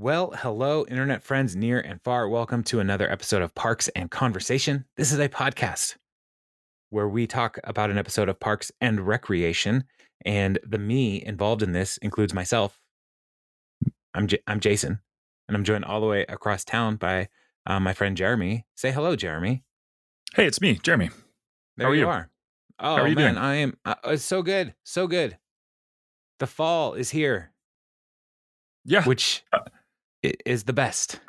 Well, hello, internet friends near and far. Welcome to another episode of Parks and Conversation. This is a podcast where we talk about an episode of Parks and Recreation. And the me involved in this includes myself. I'm Jason, and I'm joined all the way across town by my friend Jeremy. Say hello, Jeremy. Hey, it's me, Jeremy. There you are. Oh, How are you man, doing? I am it's so good. So good. The fall is here, Yeah, which is the best.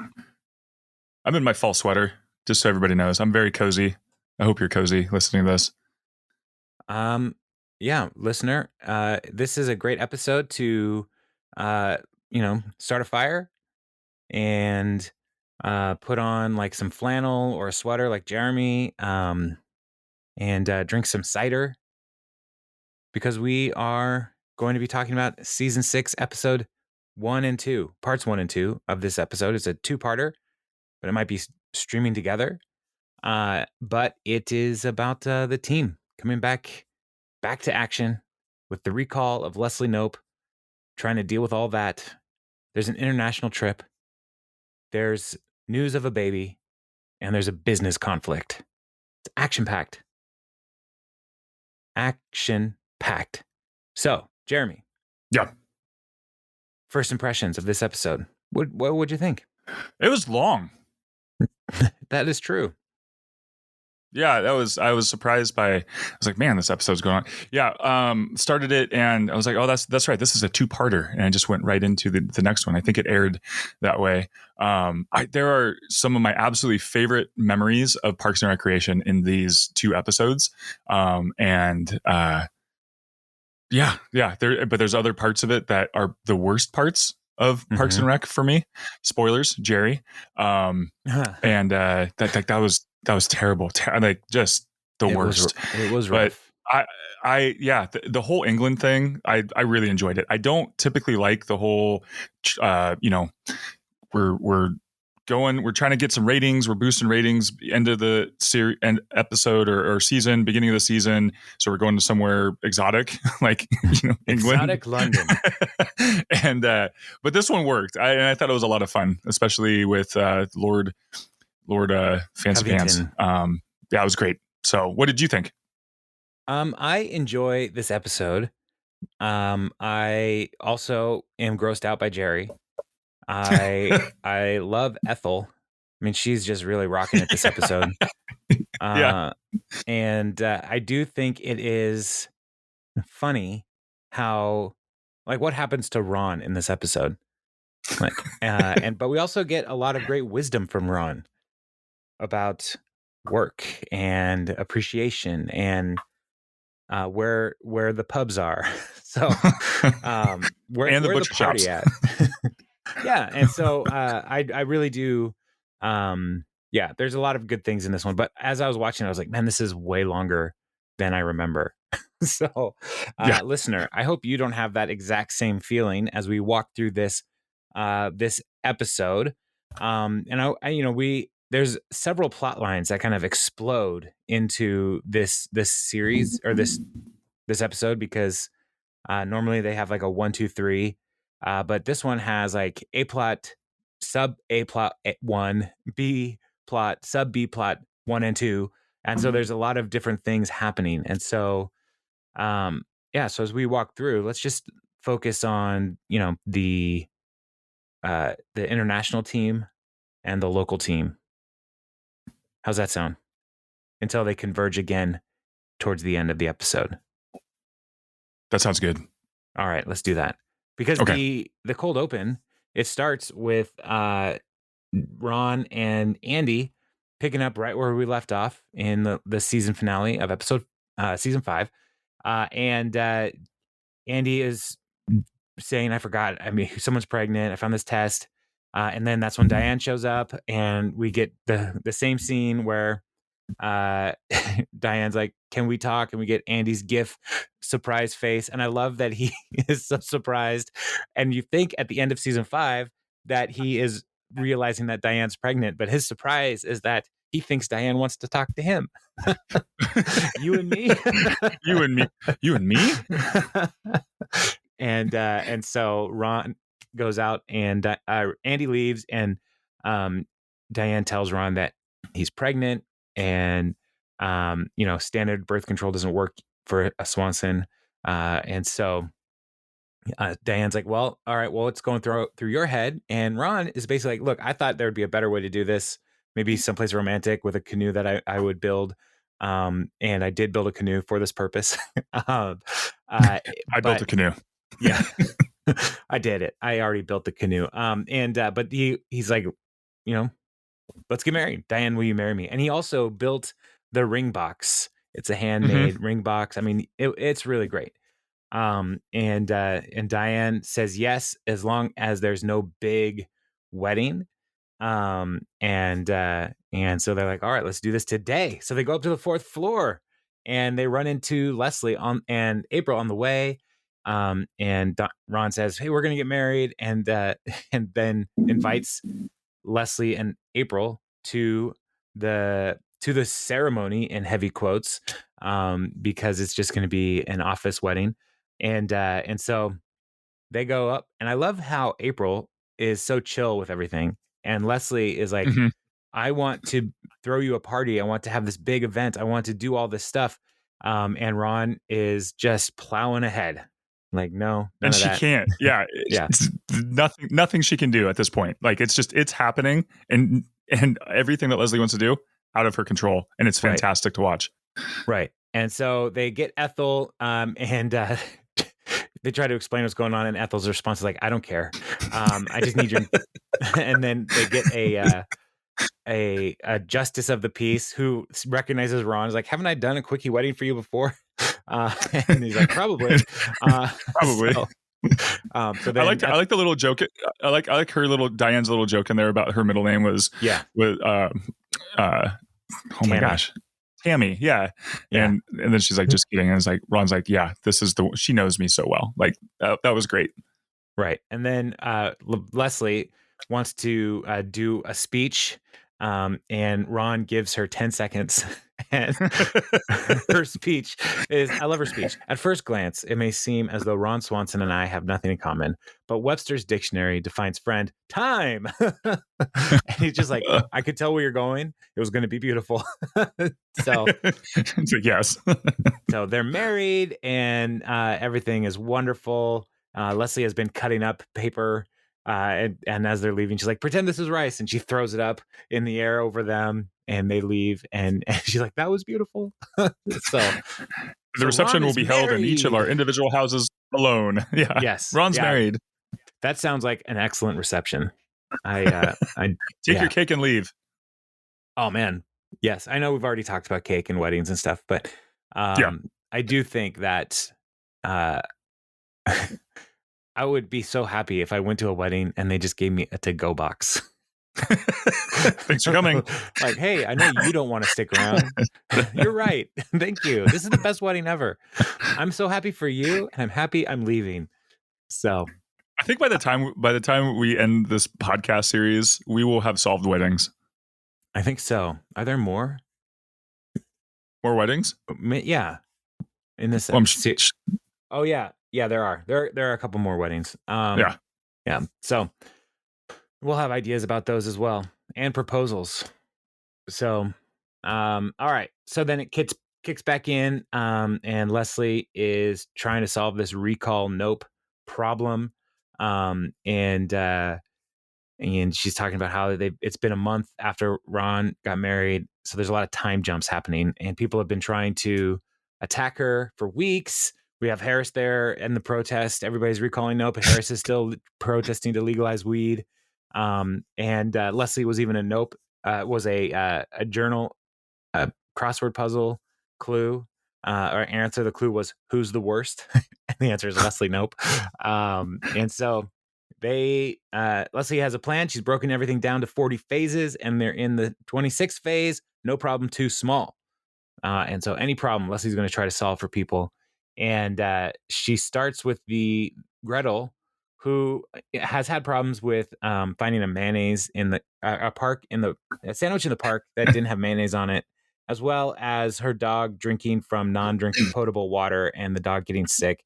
I'm in my fall sweater, just so everybody knows. I'm very cozy. I hope you're cozy listening to this. Yeah, listener, this is a great episode to, start a fire and put on like some flannel or a sweater like Jeremy, and drink some cider because we are going to be talking about season 6, episode 1 and 2, parts 1 and 2 of this episode. It's a two-parter, but it might be streaming together. But it is about the team coming back to action with the recall of Leslie Knope, trying to deal with all that. There's an international trip. There's news of a baby, and there's a business conflict. It's action-packed. Action-packed. So, Jeremy. Yeah. First impressions of this episode. What would you think? It was long. That is true. Yeah, I was surprised by, I was like, man, this episode's going on. Yeah, started it and I was like, oh, that's right. This is a two-parter. And I just went right into the next one. I think it aired that way. There are some of my absolutely favorite memories of Parks and Recreation in these two episodes. But there's other parts of it that are the worst parts of Parks and Rec for me. Spoilers, Jerry. And that was terrible. Like just the worst. It was rough. But the whole England thing, I really enjoyed it. I don't typically like the whole, we're trying to get some ratings. We're boosting ratings end of the end episode or season, beginning of the season. So we're going to somewhere exotic, like, England. Exotic London. And, but this one worked. I thought it was a lot of fun, especially with, Lord Fancy Pants. Yeah, it was great. So what did you think? I enjoy this episode. I also am grossed out by Jerry. I love Ethel. I mean, she's just really rocking it this episode. Yeah. And I do think it is funny how, like, what happens to Ron in this episode. Like, but we also get a lot of great wisdom from Ron about work and appreciation and where the pubs are. So where the party shops at. Yeah, and so I really do. There's a lot of good things in this one, but as I was watching, I was like, man, this is way longer than I remember. So, listener, I hope you don't have that exact same feeling as we walk through this episode. There's several plot lines that kind of explode into this series or this episode because normally they have like a 1, 2, 3. But this one has like A plot, sub A plot 1, B plot, sub B plot 1 and 2. And so there's a lot of different things happening. And so, so as we walk through, let's just focus on, the international team and the local team. How's that sound? Until they converge again towards the end of the episode. That sounds good. All right, let's do that. Because the cold open, it starts with Ron and Andy picking up right where we left off in the season finale of season 5. And Andy is saying, I forgot, someone's pregnant. I found this test. And then that's when Diane shows up and we get the same scene where Diane's like, can we talk? And we get Andy's GIF surprise face. And I love that he is so surprised. And you think at the end of season 5 that he is realizing that Diane's pregnant, but his surprise is that he thinks Diane wants to talk to him. You and me. You and me. And so Ron goes out, and Andy leaves, and Diane tells Ron that he's pregnant, and standard birth control doesn't work for a Swanson, and so Diane's like, well, all right, well, what's going through your head? And Ron is basically like, look, I thought there would be a better way to do this, maybe someplace romantic with a canoe that I would build. And I did build a canoe for this purpose. um, I built a canoe. Yeah, I did it. I already built the canoe. But he's like, let's get married. Diane, will you marry me? And he also built the ring box. It's a handmade ring box. I mean, it's really great. And Diane says yes, as long as there's no big wedding. And so they're like, all right, let's do this today. So they go up to the 4th floor, and they run into Leslie and April on the way. Ron says, hey, we're going to get married. And then invites Leslie and April to the ceremony, in heavy quotes, because it's just going to be an office wedding. And so they go up, and I love how April is so chill with everything. And Leslie is like, I want to throw you a party. I want to have this big event. I want to do all this stuff. And Ron is just plowing ahead. Like, no, none and of she that. can't. Yeah. Yeah. It's nothing she can do at this point. Like, it's happening, and everything that Leslie wants to do out of her control. And it's fantastic to watch. Right. And so they get Ethel, and they try to explain what's going on, and Ethel's response is like, I don't care. I just need your and then they get a justice of the peace who recognizes Ron, is like, haven't I done a quickie wedding for you before? And he's like, probably. Probably. So then I like the little joke. I like her little Diane's little joke in there about her middle name was oh my gosh, Tammy. Yeah. And then she's like, just kidding. And it's like, Ron's like, yeah, this is she knows me so well. Like that was great. Right. And then Leslie wants to do a speech, and Ron gives her 10 seconds. And her speech is, I love her speech. At first glance, it may seem as though Ron Swanson and I have nothing in common, but Webster's dictionary defines friend time. And he's just like, I could tell where you're going. It was going to be beautiful. So yes. So they're married, and everything is wonderful. Leslie has been cutting up paper, and as they're leaving, she's like, pretend this is rice. And she throws it up in the air over them, and they leave. And she's like, that was beautiful. The reception will be held in each of our individual houses alone. Yeah. Yes. Ron's married. That sounds like an excellent reception. I take your cake and leave. Oh, man. Yes. I know we've already talked about cake and weddings and stuff, but I do think that I would be so happy if I went to a wedding and they just gave me a to-go box. Thanks for coming. Like, hey, I know you don't want to stick around. You're right. Thank you. This is the best wedding ever. I'm so happy for you, and I'm happy I'm leaving. So I think by the time we end this podcast series, we will have solved weddings. I think so. Are there more? More weddings? Yeah. In this oh yeah. Yeah, there are. There are a couple more weddings. Yeah. So we'll have ideas about those as well, and proposals. So all right. So then it kicks back in, and Leslie is trying to solve this recall nope problem. And she's talking about how it's been a month after Ron got married, so there's a lot of time jumps happening, and people have been trying to attack her for weeks. We have Harris there in the protest. Everybody's recalling nope, but Harris is still protesting to legalize weed. And Leslie was even a nope, was a journal, crossword puzzle clue, or answer. The clue was, who's the worst? And the answer is Leslie Nope. And so Leslie has a plan. She's broken everything down to 40 phases, and they're in the 26th phase. No problem too small. And so any problem Leslie's going to try to solve for people. And she starts with the Gretel, who has had problems with finding a mayonnaise in a sandwich in the park that didn't have mayonnaise on it, as well as her dog drinking from non-drinking potable water and the dog getting sick.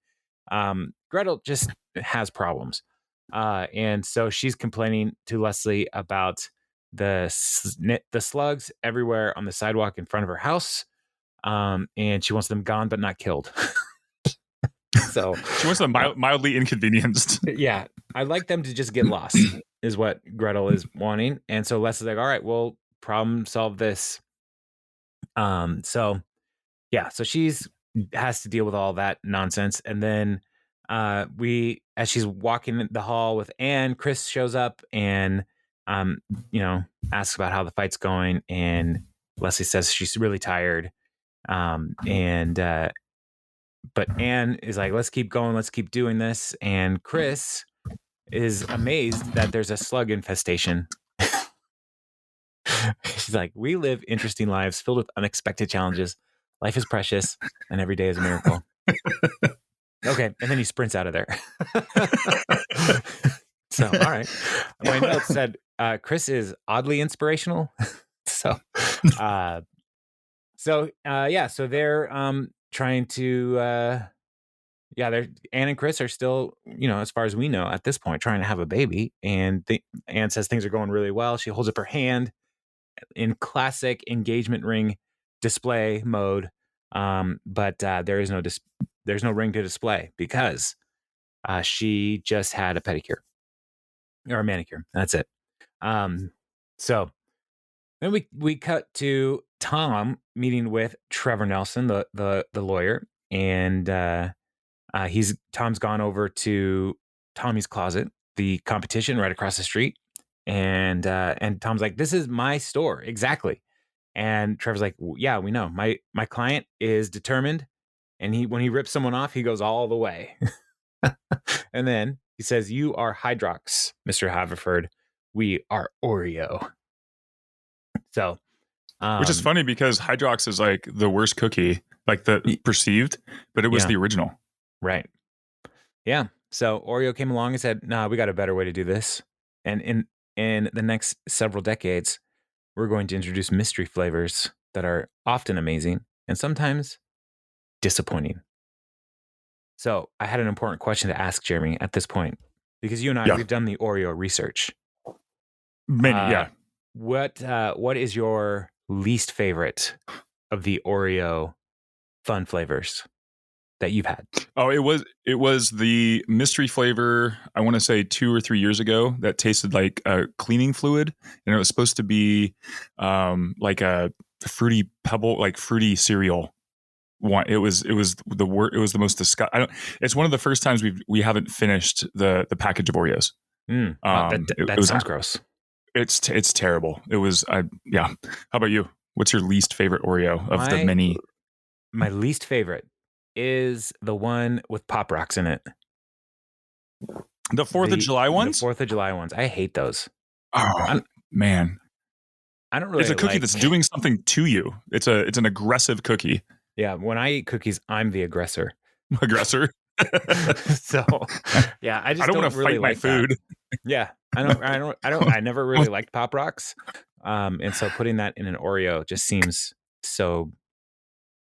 Gretel just has problems. And so she's complaining to Leslie about the slugs everywhere on the sidewalk in front of her house. And she wants them gone but not killed. So She wants them mildly inconvenienced. yeah, I'd like them to just get lost, is what Gretel is wanting. And so Leslie's like, all right, we'll problem solve this. So yeah, so she's has to deal with all that nonsense. And then as she's walking in the hall with Anne, Chris shows up and asks about how the fight's going, and Leslie says she's really tired. But Anne is like, let's keep going, let's keep doing this. And Chris is amazed that there's a slug infestation. She's like, we live interesting lives filled with unexpected challenges. Life is precious, and every day is a miracle. Okay, and then he sprints out of there. So, all right. My notes said Chris is oddly inspirational. So they're trying to they're Anne and Chris are still, as far as we know at this point, trying to have a baby. And Anne says things are going really well. She holds up her hand in classic engagement ring display mode, but there's no ring to display because she just had a pedicure or a manicure. That's it. So then we cut to Tom meeting with Trevor Nelson, the lawyer, and Tom's gone over to Tommy's Closet, the competition right across the street, and Tom's like, "This is my store, exactly." And Trevor's like, "Yeah, we know. My client is determined, and when he rips someone off, he goes all the way." And then he says, "You are Hydrox, Mr. Haverford. We are Oreo." So, which is funny because Hydrox is like the worst cookie, like the perceived, but it was the original. Right. Yeah. So Oreo came along and said, "Nah, we got a better way to do this." And in the next several decades, we're going to introduce mystery flavors that are often amazing and sometimes disappointing. So I had an important question to ask Jeremy at this point, because you and I, we've done the Oreo research. Many. What is your least favorite of the Oreo fun flavors that you've had? Oh, it was the mystery flavor, I want to say 2 or 3 years ago, that tasted like a cleaning fluid, and it was supposed to be like a fruity pebble, like fruity cereal. It was the most disgusting. It's one of the first times we haven't finished the package of Oreos. That sounds gross. It's terrible. It was yeah. How about you? What's your least favorite Oreo of the many? My least favorite is the one with Pop Rocks in it. The 4th of July ones? The 4th of July ones. I hate those. Oh, man. I don't really. It's a cookie that's doing something to you. It's an aggressive cookie. Yeah, when I eat cookies, I'm the aggressor. Aggressor. So, yeah, I don't want to really fight my like food. That. Yeah, I never really liked Pop Rocks, and so putting that in an Oreo just seems so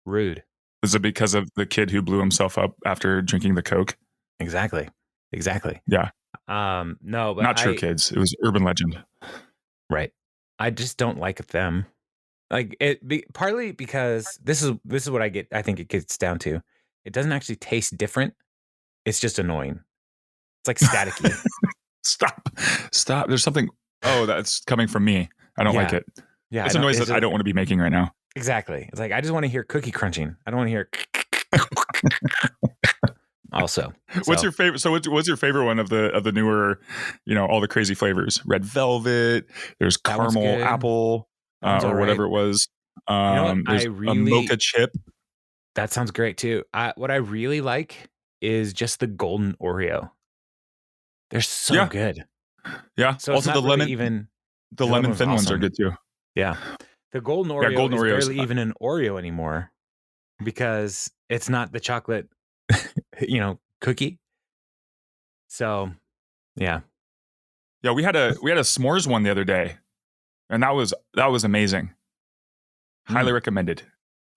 rude. Is it because of the kid who blew himself up after drinking the Coke? Exactly. Yeah. No, but not true, kids. It was urban legend. Right. I just don't like them. Like partly because this is what I get. I think it gets down to. It doesn't actually taste different. It's just annoying. It's like staticky. Stop. There's something. Oh, that's coming from me. I don't like it. Yeah. It's a noise that I don't want to be making right now. Exactly. It's like, I just want to hear cookie crunching. I don't want to hear. Also, what's your favorite? So what's your favorite one of the newer, all the crazy flavors? Red velvet. There's caramel apple, or whatever it was. There's a mocha chip. That sounds great too. What I really like is just the golden Oreo. They're so good. Yeah. So also the really lemon, the lemon thin ones are good too. Yeah. The golden Oreo is barely even an Oreo anymore because it's not the chocolate, cookie. So, yeah. Yeah, we had a s'mores one the other day, and that was amazing. Highly recommended.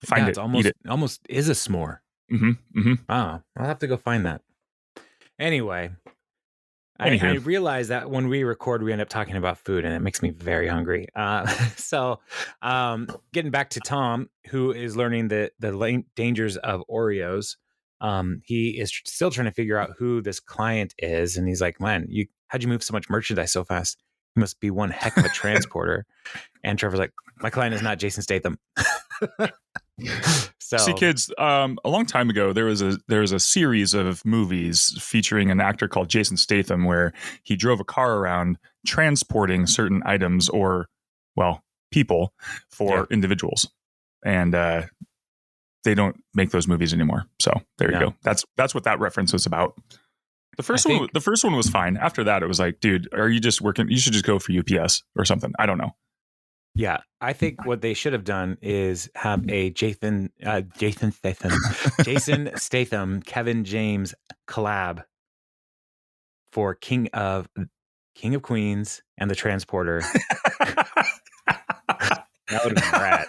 Find it. Eat it. Almost is a s'more. Mm-hmm. Mm-hmm. Oh, I'll have to go find that. Anyway, I Anywho, realize that when we record, we end up talking about food, and it makes me very hungry. Getting back to Tom, who is learning the dangers of Oreos. He is still trying to figure out who this client is, and he's like, "Man, how'd you move so much merchandise so fast? You must be one heck of a transporter." And Trevor's like, "My client is not Jason Statham." see, So kids, a long time ago, there was a series of movies featuring an actor called Jason Statham, where he drove a car around transporting certain items or, well, people yeah, for individuals, and they don't make those movies anymore. So there you no, go. That's what that reference was about. I think The first one was fine. After that, it was like, dude, are you just working? You should just go for UPS or something. I don't know. Yeah, I think what they should have done is have a Jason Statham, Kevin James collab for King of Queens and the Transporter. That would have been rad.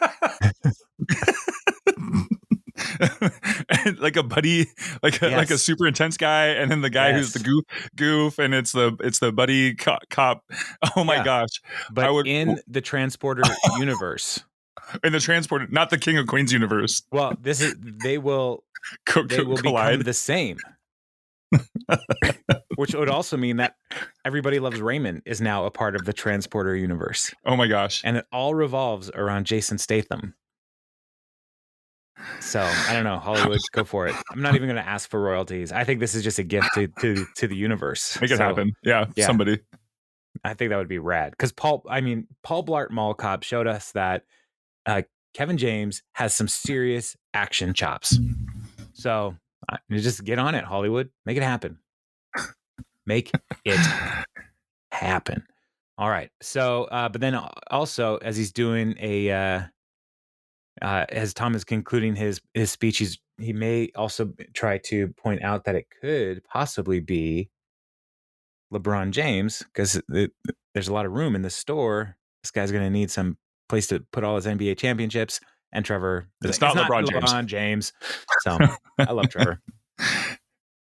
Like a buddy, like a Yes, super intense guy, and then the guy who's the yes, goof, and it's the buddy cop. Oh my yeah. gosh, I But would in the Transporter universe, in the transport, not the King of Queens universe, well, they will become collide. the same, which would also mean that Everybody Loves Raymond is now a part of the Transporter universe, Oh my gosh. and it all revolves around Jason Statham. So I don't know, Hollywood, go for it. I'm not even going to ask for royalties. I think this is just a gift to the universe. Make it So happen. Yeah, yeah, somebody. I think that would be rad. Because Paul Blart Mall Cop showed us that uh, Kevin James has some serious action chops. So you just get on it, Hollywood. Make it happen. Make it happen. All right. So, but then also as he's doing as Tom is concluding his speech, he may also try to point out that it could possibly be LeBron James because there's a lot of room in the store. This guy's going to need some place to put all his NBA championships. And Trevor is It's like, it's not not LeBron James. LeBron James. So I love Trevor.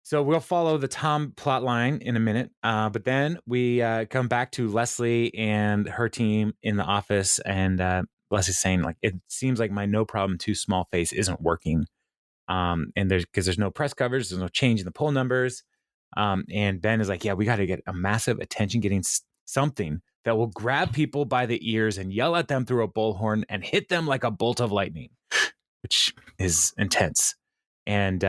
So we'll follow the Tom plot line in a minute. But then we come back to Leslie and her team in the office. And Leslie's saying, like, it seems like my no problem, too small face isn't working. And there's no press coverage, there's no change in the poll numbers. And Ben is like, yeah, we got to get a massive attention getting something that will grab people by the ears and yell at them through a bullhorn and hit them like a bolt of lightning, which is intense. And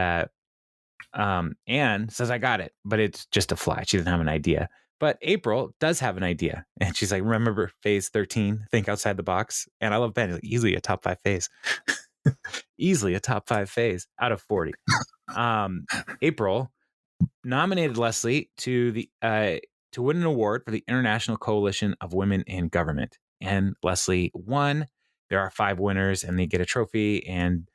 Anne says, I got it, but it's just a fly. She doesn't have an idea. But April does have an idea. And she's like, remember phase 13, think outside the box. And I love Ben. He's like, easily a top 5 phase. Easily a top 5 phase out of 40. April nominated Leslie to win an award for the International Coalition of Women in Government. And Leslie won. There are 5 winners and they get a trophy and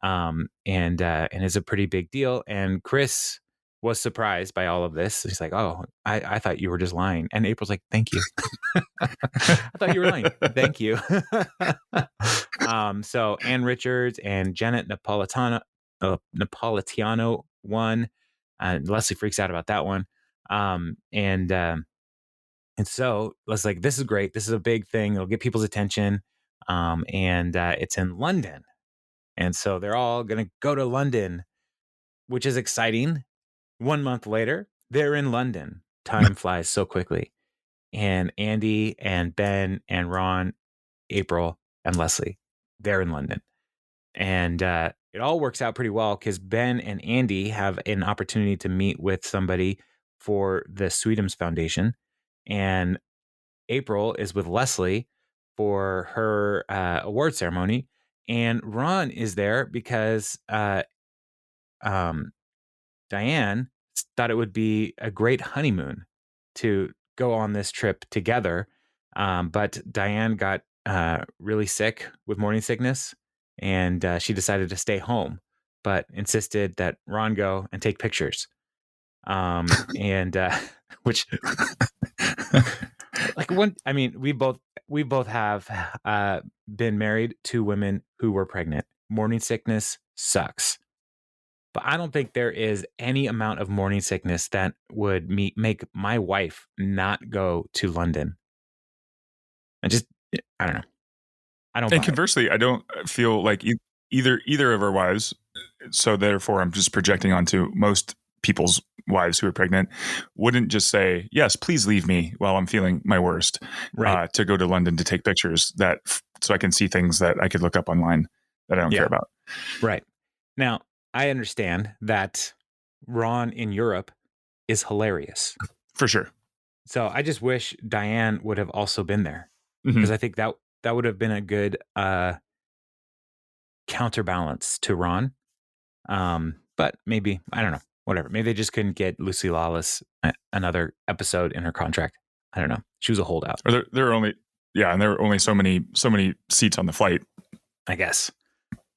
it's a pretty big deal. And Chris was surprised by all of this. He's like, "Oh, I thought you were just lying." And April's like, "Thank you. I thought you were lying. Thank you." So Ann Richards and Janet Napolitano won. Leslie freaks out about that one. And so Leslie's like, "This is great. This is a big thing. It'll get people's attention." And it's in London. And so they're all going to go to London, which is exciting. 1 month later, they're in London. Time flies so quickly. And Andy and Ben and Ron, April and Leslie, they're in London. And it all works out pretty well because Ben and Andy have an opportunity to meet with somebody for the Sweetums Foundation. And April is with Leslie for her award ceremony. And Ron is there because Diane thought it would be a great honeymoon to go on this trip together. But Diane got really sick with morning sickness and she decided to stay home, but insisted that Ron go and take pictures. And which like one, I mean, we both have been married to women who were pregnant. Morning sickness sucks. but I don't think there is any amount of morning sickness that would make my wife not go to London. I don't know. I don't And buy it. conversely, I don't feel like either of our wives, so therefore I'm just projecting onto most people's wives who are pregnant, wouldn't just say, yes, please leave me while I'm feeling my worst, Right. to go to London to take pictures so I can see things that I could look up online that I don't care Yeah. about. Right. Now, I understand that Ron in Europe is hilarious. For sure. So I just wish Diane would have also been there, because Hmm. I think that would have been a good counterbalance to Ron. But maybe, I don't know, whatever. Maybe they just couldn't get Lucy Lawless another episode in her contract. I don't know. She was a holdout, Or there are only, yeah, and there are only so many seats on the flight. I guess.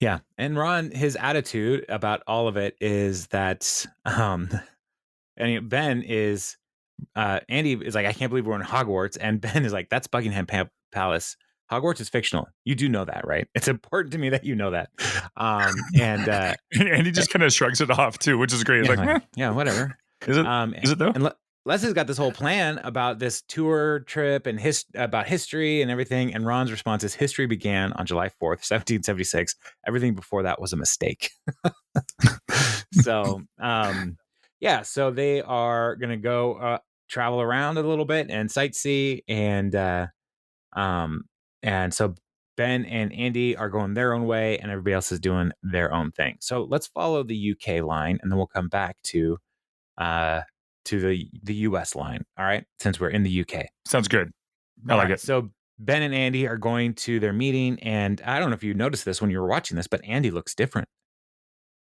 Yeah. And Ron, his attitude about all of it is that and Ben is Andy is like, I can't believe we're in Hogwarts, and Ben is like, that's Buckingham Palace. Hogwarts is fictional. You do know that, right? It's important to me that you know that. And he just kind of shrugs it off too, which is great. Yeah, Like, like, yeah, whatever. is it? Is it though? And Leslie's got this whole plan about this tour trip and about history and everything. And Ron's response is, history began on July 4th, 1776. Everything before that was a mistake. So, yeah, so they are going to go travel around a little bit and sightsee. And so Ben and Andy are going their own way, and everybody else is doing their own thing. So let's follow the UK line, and then we'll come back to the US line. All right, since we're in the UK. Sounds good. I All like right, it. so Ben and Andy are going to their meeting, and I don't know if you noticed this when you were watching this, but Andy looks different.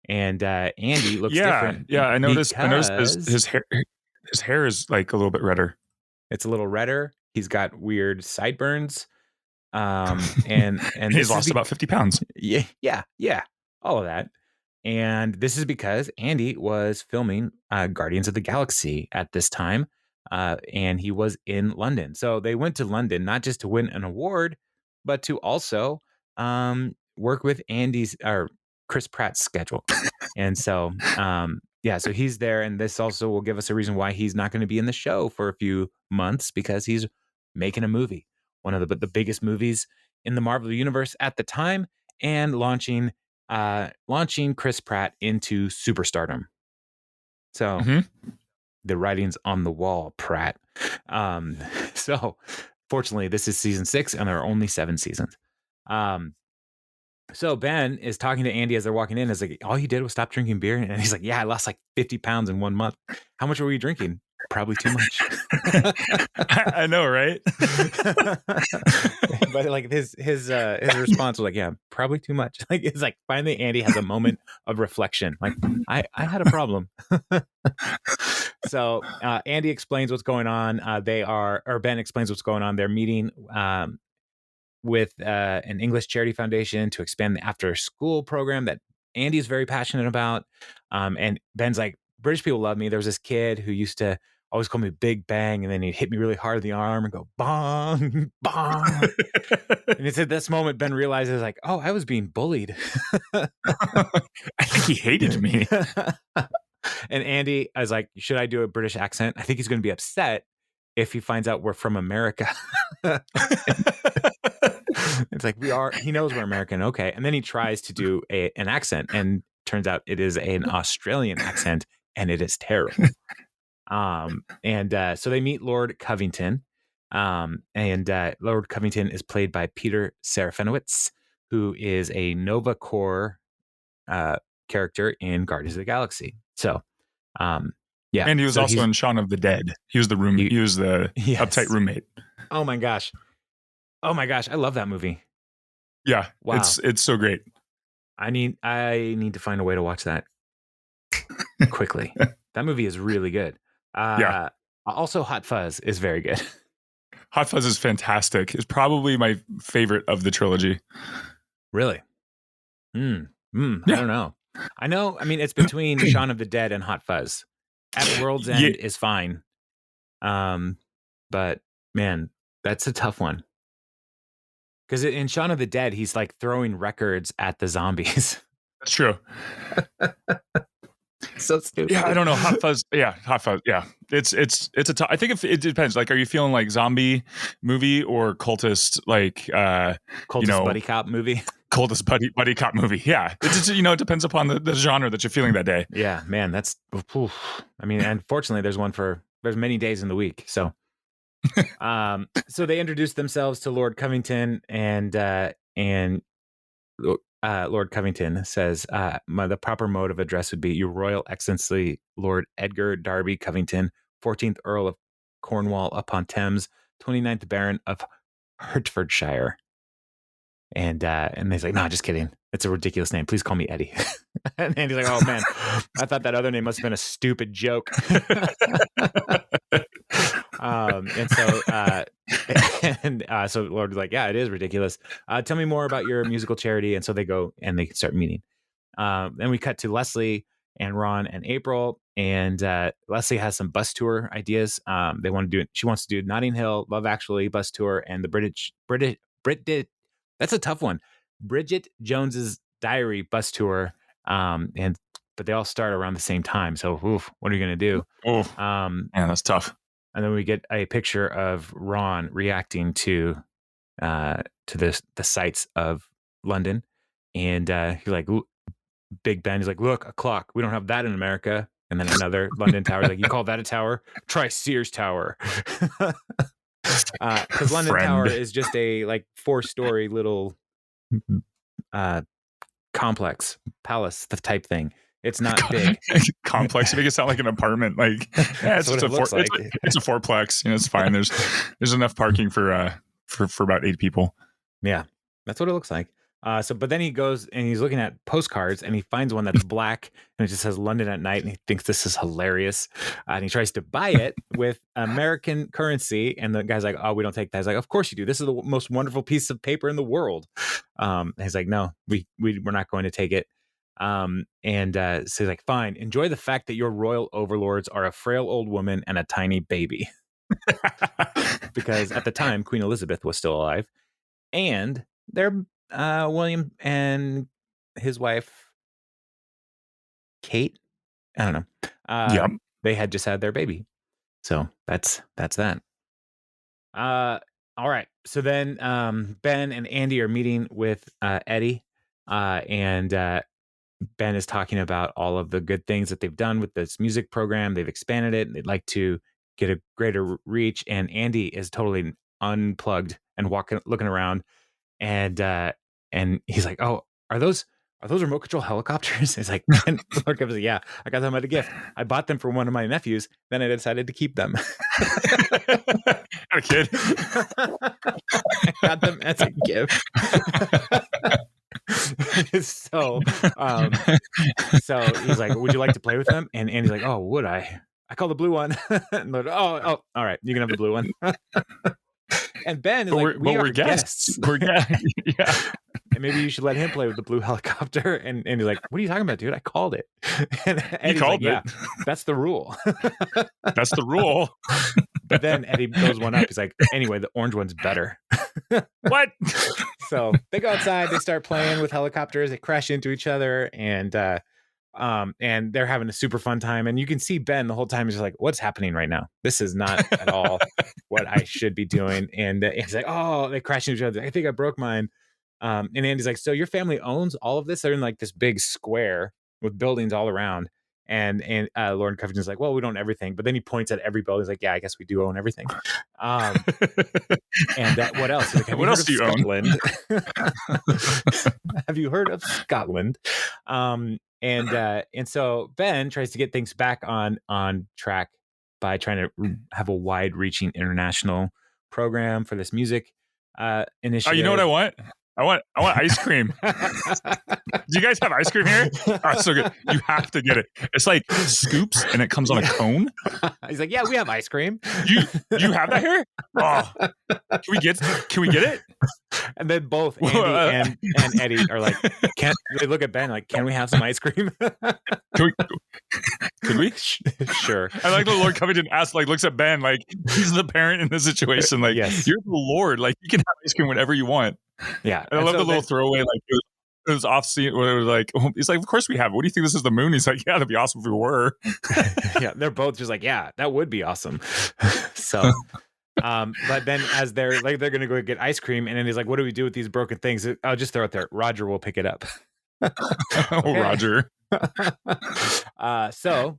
And Andy looks Yeah, different yeah. I noticed because his hair is like a little bit redder. it's a little redder. He's got weird sideburns. And He's this is lost about 50 pounds. yeah, all of that. And this is because Andy was filming Guardians of the Galaxy at this time, and he was in London. So they went to London not just to win an award, but to also work with Andy's or Chris Pratt's schedule. And so, yeah, so he's there, and this also will give us a reason why he's not going to be in the show for a few months, because he's making a movie, one of the biggest movies in the Marvel universe at the time, and launching Chris Pratt into superstardom. So the writing's on the wall, Pratt. So fortunately, this is season 6, and there are only 7 seasons. So Ben is talking to Andy as they're walking in. Is like, all you did was stop drinking beer, and he's like, yeah, I lost like 50 pounds in 1 month. How much were you drinking? Probably too much. I know, right? But like his response was like, yeah, probably too much. Like, it's like finally Andy has a moment of reflection. Like, I had a problem. So Andy explains what's going on. Ben explains what's going on. They're meeting with an English charity foundation to expand the after school program that Andy's very passionate about. And Ben's like, British people love me. There was this kid who used to always call me Big Bang, and then he'd hit me really hard in the arm and go bong, bong. And it's at this moment Ben realizes, like, oh, I was being bullied. I think he hated me. And Andy is like, should I do a British accent? I think he's going to be upset if he finds out we're from America. It's like, he knows we're American. Okay. And then he tries to do an accent, and turns out it is an Australian accent, and it is terrible. So they meet Lord Covington. Lord Covington is played by Peter Serafinowicz, who is a Nova Corps character in Guardians of the Galaxy. So, yeah. And he was also in Shaun of the Dead. He was the Yes. uptight roommate. Oh my gosh. I love that movie. Yeah. Wow. It's so great. I need to find a way to watch that quickly. That movie is really good. Yeah. Also, Hot Fuzz is very good. Hot Fuzz is fantastic. It's probably my favorite of the trilogy. Really? Yeah. I don't know. I know. I mean, it's between Shaun of the Dead and Hot Fuzz. At World's End is fine. But man, that's a tough one. Because in Shaun of the Dead, he's like throwing records at the zombies. That's true. So stupid. Yeah, I don't know. Hot Fuzz. Yeah, Hot Fuzz. Yeah, it's a tough. I think if it depends. Like, are you feeling like zombie movie or cultist? Like, Cultist buddy cop movie. Cultist buddy cop movie. Yeah, it just it depends upon the genre that you're feeling that day. Yeah, man, that's. Oof. I mean, and fortunately, there's many days in the week. So, so they introduced themselves to Lord Covington, and Lord Covington says, the proper mode of address would be Your Royal Excellency, Lord Edgar Darby Covington, 14th Earl of Cornwall upon Thames, 29th Baron of Hertfordshire. And he's like, no, just kidding. It's a ridiculous name. Please call me Eddie. And Andy's like, oh, man, I thought that other name must have been a stupid joke. So Lord's like, yeah, it is ridiculous. Tell me more about your musical charity. And so they go and they start meeting. Then we cut to Leslie and Ron and April, and Leslie has some bus tour ideas. She wants to do Notting Hill, Love Actually bus tour, and the British that's a tough one. Bridget Jones's Diary bus tour. But they all start around the same time. So, what are you going to do? Yeah, that's tough. And then we get a picture of Ron reacting to the sights of London, and he's like, Big Ben. He's like, look, a clock. We don't have that in America. And then another London tower. Like, you call that a tower? Try Sears Tower. Because London Tower is just a 4-story little complex palace type thing. It's not big. Complex. You make it sound like an apartment. Like, yeah, it's just it's a fourplex. It's fine. There's enough parking for about 8 people. Yeah, that's what it looks like. But then he goes and he's looking at postcards and he finds one that's black and it just says London at night, and he thinks this is hilarious. And he tries to buy it with American currency, and the guy's like, oh, we don't take that. He's like, of course you do. This is the most wonderful piece of paper in the world. He's like, no, we're not going to take it. So he's like, fine, enjoy the fact that your royal overlords are a frail old woman and a tiny baby. Because at the time, Queen Elizabeth was still alive, and they're William and his wife Kate, I don't know. They had just had their baby, so that's that. All right. So then Ben and Andy are meeting with Eddie, and Ben is talking about all of the good things that they've done with this music program. They've expanded it, and they'd like to get a greater reach. And Andy is totally unplugged and looking around. And he's like, oh, are those remote control helicopters? He's like, and Lord comes like, yeah, I got them as a gift. I bought them for one of my nephews. Then I decided to keep them. A kid. I got them as a gift. So he's like, would you like to play with them? And Andy's like, oh, would I? I call the blue one. And Lord, oh, all right, you can have the blue one. And Ben is we're guests. We're guests. Yeah. And maybe you should let him play with the blue helicopter. And he's like, what are you talking about, dude? I called it. And Eddie's called it. Yeah, that's the rule. That's the rule. But then Eddie goes one up. He's like, anyway, the orange one's better. What? So they go outside. They start playing with helicopters. They crash into each other. And they're having a super fun time. And you can see Ben the whole time is just like, what's happening right now? This is not at all what I should be doing. And he's like, oh, they crash into each other. I think I broke mine. And Andy's like, so your family owns all of this? They're in like this big square with buildings all around. And Lord Covington's like, well, we don't own everything. But then he points at every building. He's like, yeah, I guess we do own everything. And what else? Like, what else do you own? Have you heard of Scotland? And so Ben tries to get things back on track by trying to have a wide-reaching international program for this music initiative. Oh, you know what I want? I want ice cream. Do you guys have ice cream here? Oh, it's so good. You have to get it. It's like scoops and it comes on a cone. He's like, yeah, we have ice cream. You have that here? Oh, can we get it? And then both Andy and Eddie are like, they look at Ben like, can we have some ice cream? Could we? Sure. I like the Lord Covington looks at Ben like he's the parent in the situation. Like, yes. You're the Lord. Like, you can have ice cream whenever you want. Yeah. And I love the little throwaway, like, It was off scene where it was like, he's like, of course we have it. What do you think this is, the moon? He's like, yeah, that'd be awesome if we were. Yeah, they're both just like, yeah, that would be awesome. So, but then as they're gonna go get ice cream, and then he's like, what do we do with these broken things? I'll just throw it there. Roger will pick it up. Oh, Roger. So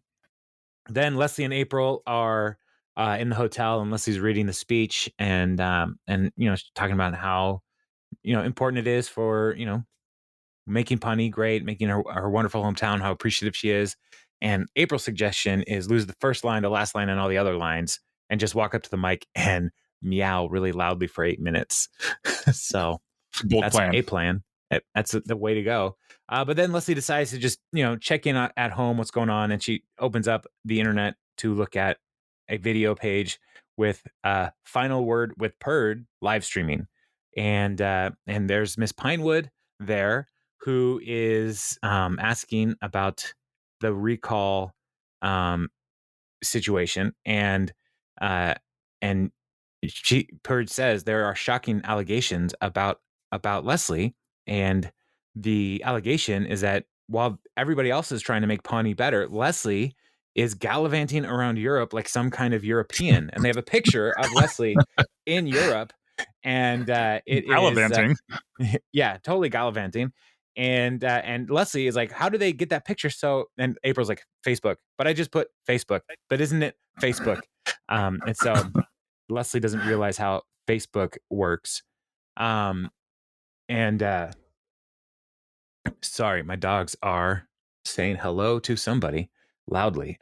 then Leslie and April are in the hotel, and Leslie's reading the speech, and talking about how important it is for making Pawnee great, making her wonderful hometown, how appreciative she is. And April's suggestion is lose the first line to last line and all the other lines, and just walk up to the mic and meow really loudly for 8 minutes. So Bold that's plan. a plan. That's the way to go. But then Leslie decides to just check in at home what's going on, and she opens up the internet to look at a video page with Final Word with Purd live streaming, and there's Miss Pinewood there, who is asking about the recall situation, and uh, and Purge says there are shocking allegations about Leslie, and the allegation is that while everybody else is trying to make Pawnee better, Leslie is gallivanting around Europe like some kind of European, and they have a picture of Leslie in Europe, and it is Gallivanting. yeah, totally gallivanting. And Leslie is like, how do they get that picture? So, and April's like, Facebook, but I just put Facebook, but isn't it Facebook? And so Leslie doesn't realize how Facebook works. And sorry, my dogs are saying hello to somebody loudly.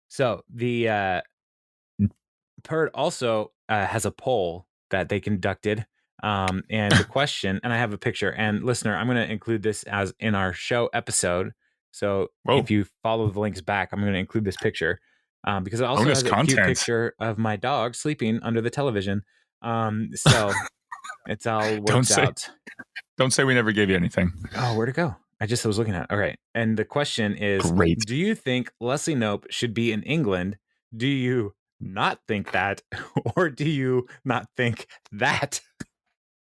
So the Perd also has a poll that they conducted. And the question, and I have a picture, and listener, I'm going to include this as in our show episode. So if you follow the links back, I'm going to include this picture because it also Bonus has a content. cute picture of my dog sleeping under the television. So it's all worked out. Don't say we never gave you anything. Oh, where'd it go? I just was looking at it. All right. And the question is, great. Do you think Leslie Knope should be in England? Do you not think that? Or do you not think that?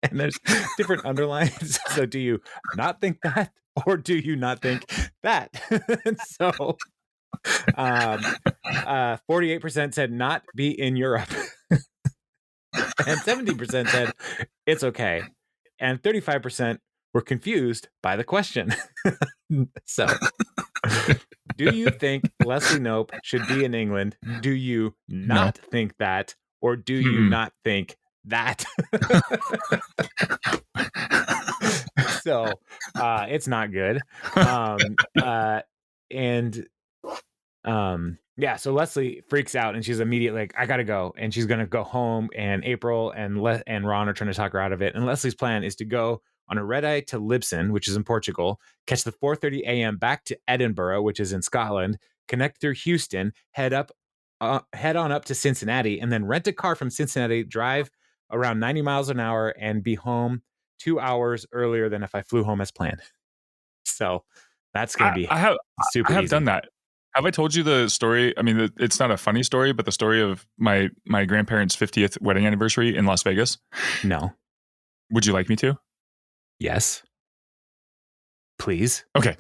And there's different underlines. So do you not think that? Or do you not think that? So 48% said not be in Europe. And 70% said it's okay. And 35% were confused by the question. So, do you think Leslie Knope should be in England? Do you not think that? Or do you not think that? So, it's not good. Yeah, so Leslie freaks out, and she's immediately like, I gotta go. And she's gonna go home, and April and Ron are trying to talk her out of it. And Leslie's plan is to go on a red eye to Libsyn, which is in Portugal, catch the 4:30 a.m. back to Edinburgh, which is in Scotland, connect through Houston, head on up to Cincinnati, and then rent a car from Cincinnati, drive around 90 miles an hour, and be home 2 hours earlier than if I flew home as planned. So that's going to be super I have easy. done that. Have I told you the story? I mean, it's not a funny story, but the story of my grandparents' 50th wedding anniversary in Las Vegas. No. Would you like me to? Yes. Please. Okay.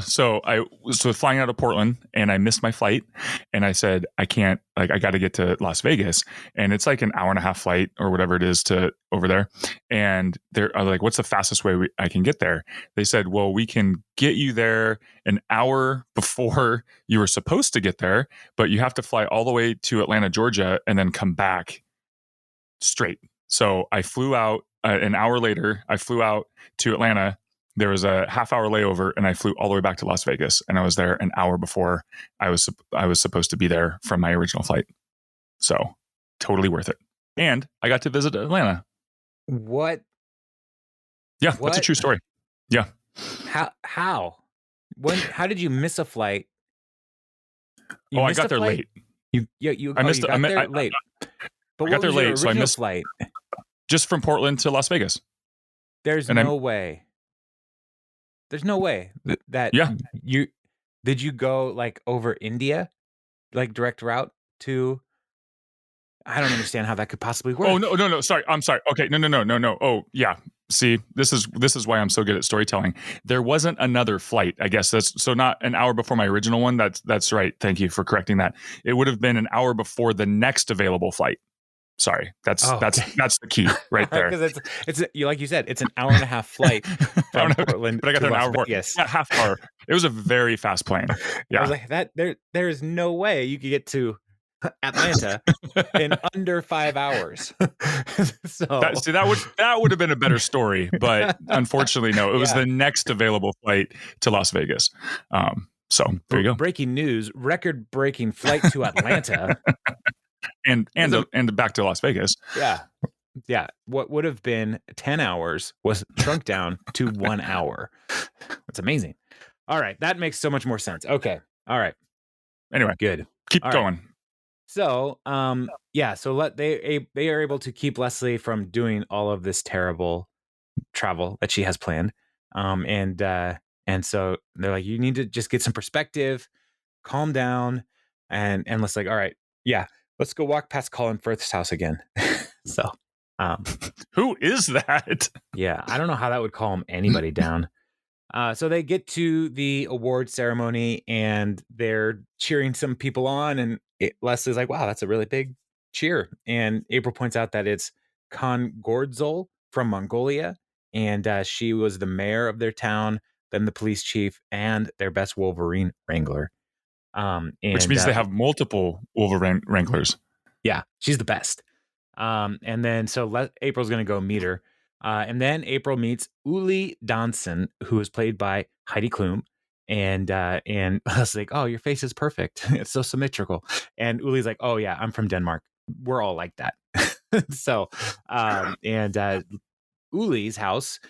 So I was flying out of Portland, and I missed my flight, and I said, I can't, I got to get to Las Vegas, and it's like an hour and a half flight or whatever it is to over there. And they're like, what's the fastest way I can get there? They said, well, we can get you there an hour before you were supposed to get there, but you have to fly all the way to Atlanta, Georgia, and then come back straight. So I flew out an hour later. I flew out to Atlanta. There was a half-hour layover, and I flew all the way back to Las Vegas, and I was there an hour before I was supposed to be there from my original flight. So totally worth it. And I got to visit Atlanta. What? Yeah, that's a true story. Yeah. How? How did you miss a flight? I got there late. You got there late. But I got there late, so I missed flight. Just from Portland to Las Vegas. There's no way. There's no way that did you go like over India, like direct route to? I don't understand how that could possibly work. Oh no! Sorry, I'm sorry. Okay, no. Oh yeah, See, this is why I'm so good at storytelling. There wasn't another flight, I guess. That's so not an hour before my original one. That's right. Thank you for correcting that. It would have been an hour before the next available flight. Sorry, that's Oh, that's okay. that's the key right there. Because it's like you said, it's an hour and a half flight I from don't know, Portland but I got to there an Las hour before. Vegas. Yeah, half hour. It was a very fast plane. I was Yeah. like, there is no way you could get to Atlanta in under 5 hours. So That would have been a better story, but unfortunately, no. It was yeah. the next available flight to Las Vegas. So there you go. Breaking news: record-breaking flight to Atlanta, and back to Las Vegas. yeah, yeah. What would have been 10 hours was shrunk down to 1 hour. That's amazing. All right, that makes so much more sense. Okay, all right, Anyway, good. keep All going. Right. So, yeah, so they are able to keep Leslie from doing all of this terrible travel that she has planned. And so they're like, you need to just get some perspective, calm down, and let's like, all right, yeah, let's go walk past Colin Firth's house again. So, who is that? yeah, I don't know how that would calm anybody down. So they get to the award ceremony and they're cheering some people on. And Leslie's like, wow, that's a really big cheer. And April points out that it's Khan Gordzol from Mongolia. And she was the mayor of their town, then the police chief, and their best Wolverine wrangler. Which means they have multiple Wolverine wranglers. Yeah, she's the best. And then so April's going to go meet her. And then April meets Uli Danson, who is played by Heidi Klum. And I was like, oh, your face is perfect. It's so symmetrical. And Uli's like, oh, yeah, I'm from Denmark. We're all like that. So, Uli's house,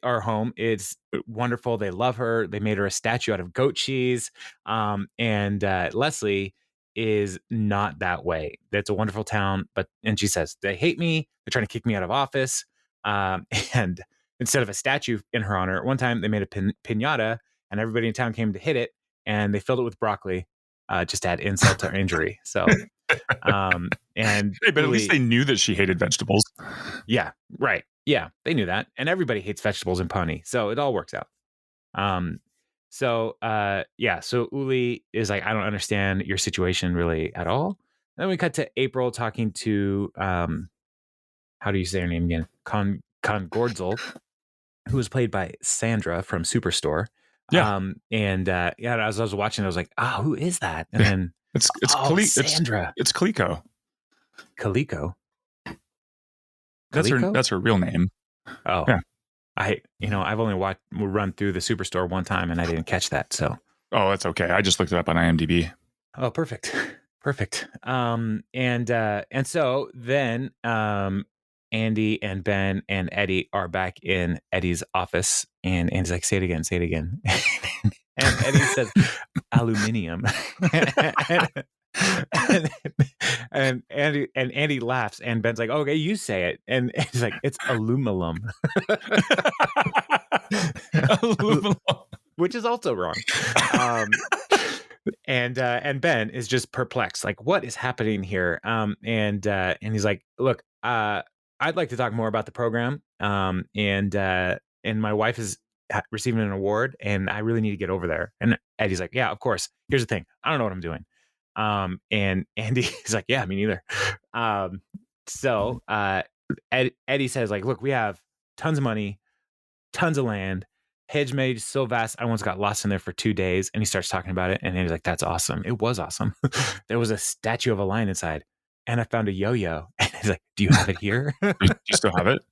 our home, is wonderful. They love her. They made her a statue out of goat cheese. And Leslie is not that way. It's a wonderful town, and she says they hate me. They're trying to kick me out of office. And instead of a statue in her honor, one time they made a pinata, and everybody in town came to hit it, and they filled it with broccoli, just to add insult to injury. So, and hey, but at least they knew that she hated vegetables. Yeah, right. Yeah, they knew that, and everybody hates vegetables and Pawnee, so it all works out. So Uli is like, I don't understand your situation really at all. And then we cut to April talking to how do you say her name again? Con Gordzel, who was played by Sandra from Superstore. Yeah. As I was watching, I was like, who is that? And then it's Sandra. It's Kaliko. Kaliko. That's her real name. Oh, yeah. I've only run through the Superstore one time and I didn't catch that. So, oh, that's okay. I just looked it up on IMDb. Oh, perfect. And so then, Andy and Ben and Eddie are back in Eddie's office, and Andy's like, say it again. And Eddie says, aluminium. and Andy laughs, and Ben's like, okay, you say it. And he's like, it's aluminum. Which is also wrong. And Ben is just perplexed, like, what is happening here? And he's like, look, I'd like to talk more about the program. And my wife is receiving an award, and I really need to get over there. And Eddie's like, yeah, of course. Here's the thing, I don't know what I'm doing. And Andy is like, yeah, me neither. So Eddie says, like, look, we have tons of money, tons of land. Hedge made so vast, I once got lost in there for 2 days. And he starts talking about it, and he's like, that's awesome. It was awesome. There was a statue of a lion inside, and I found a yo-yo. And he's like, do you have it here? Do you still have it?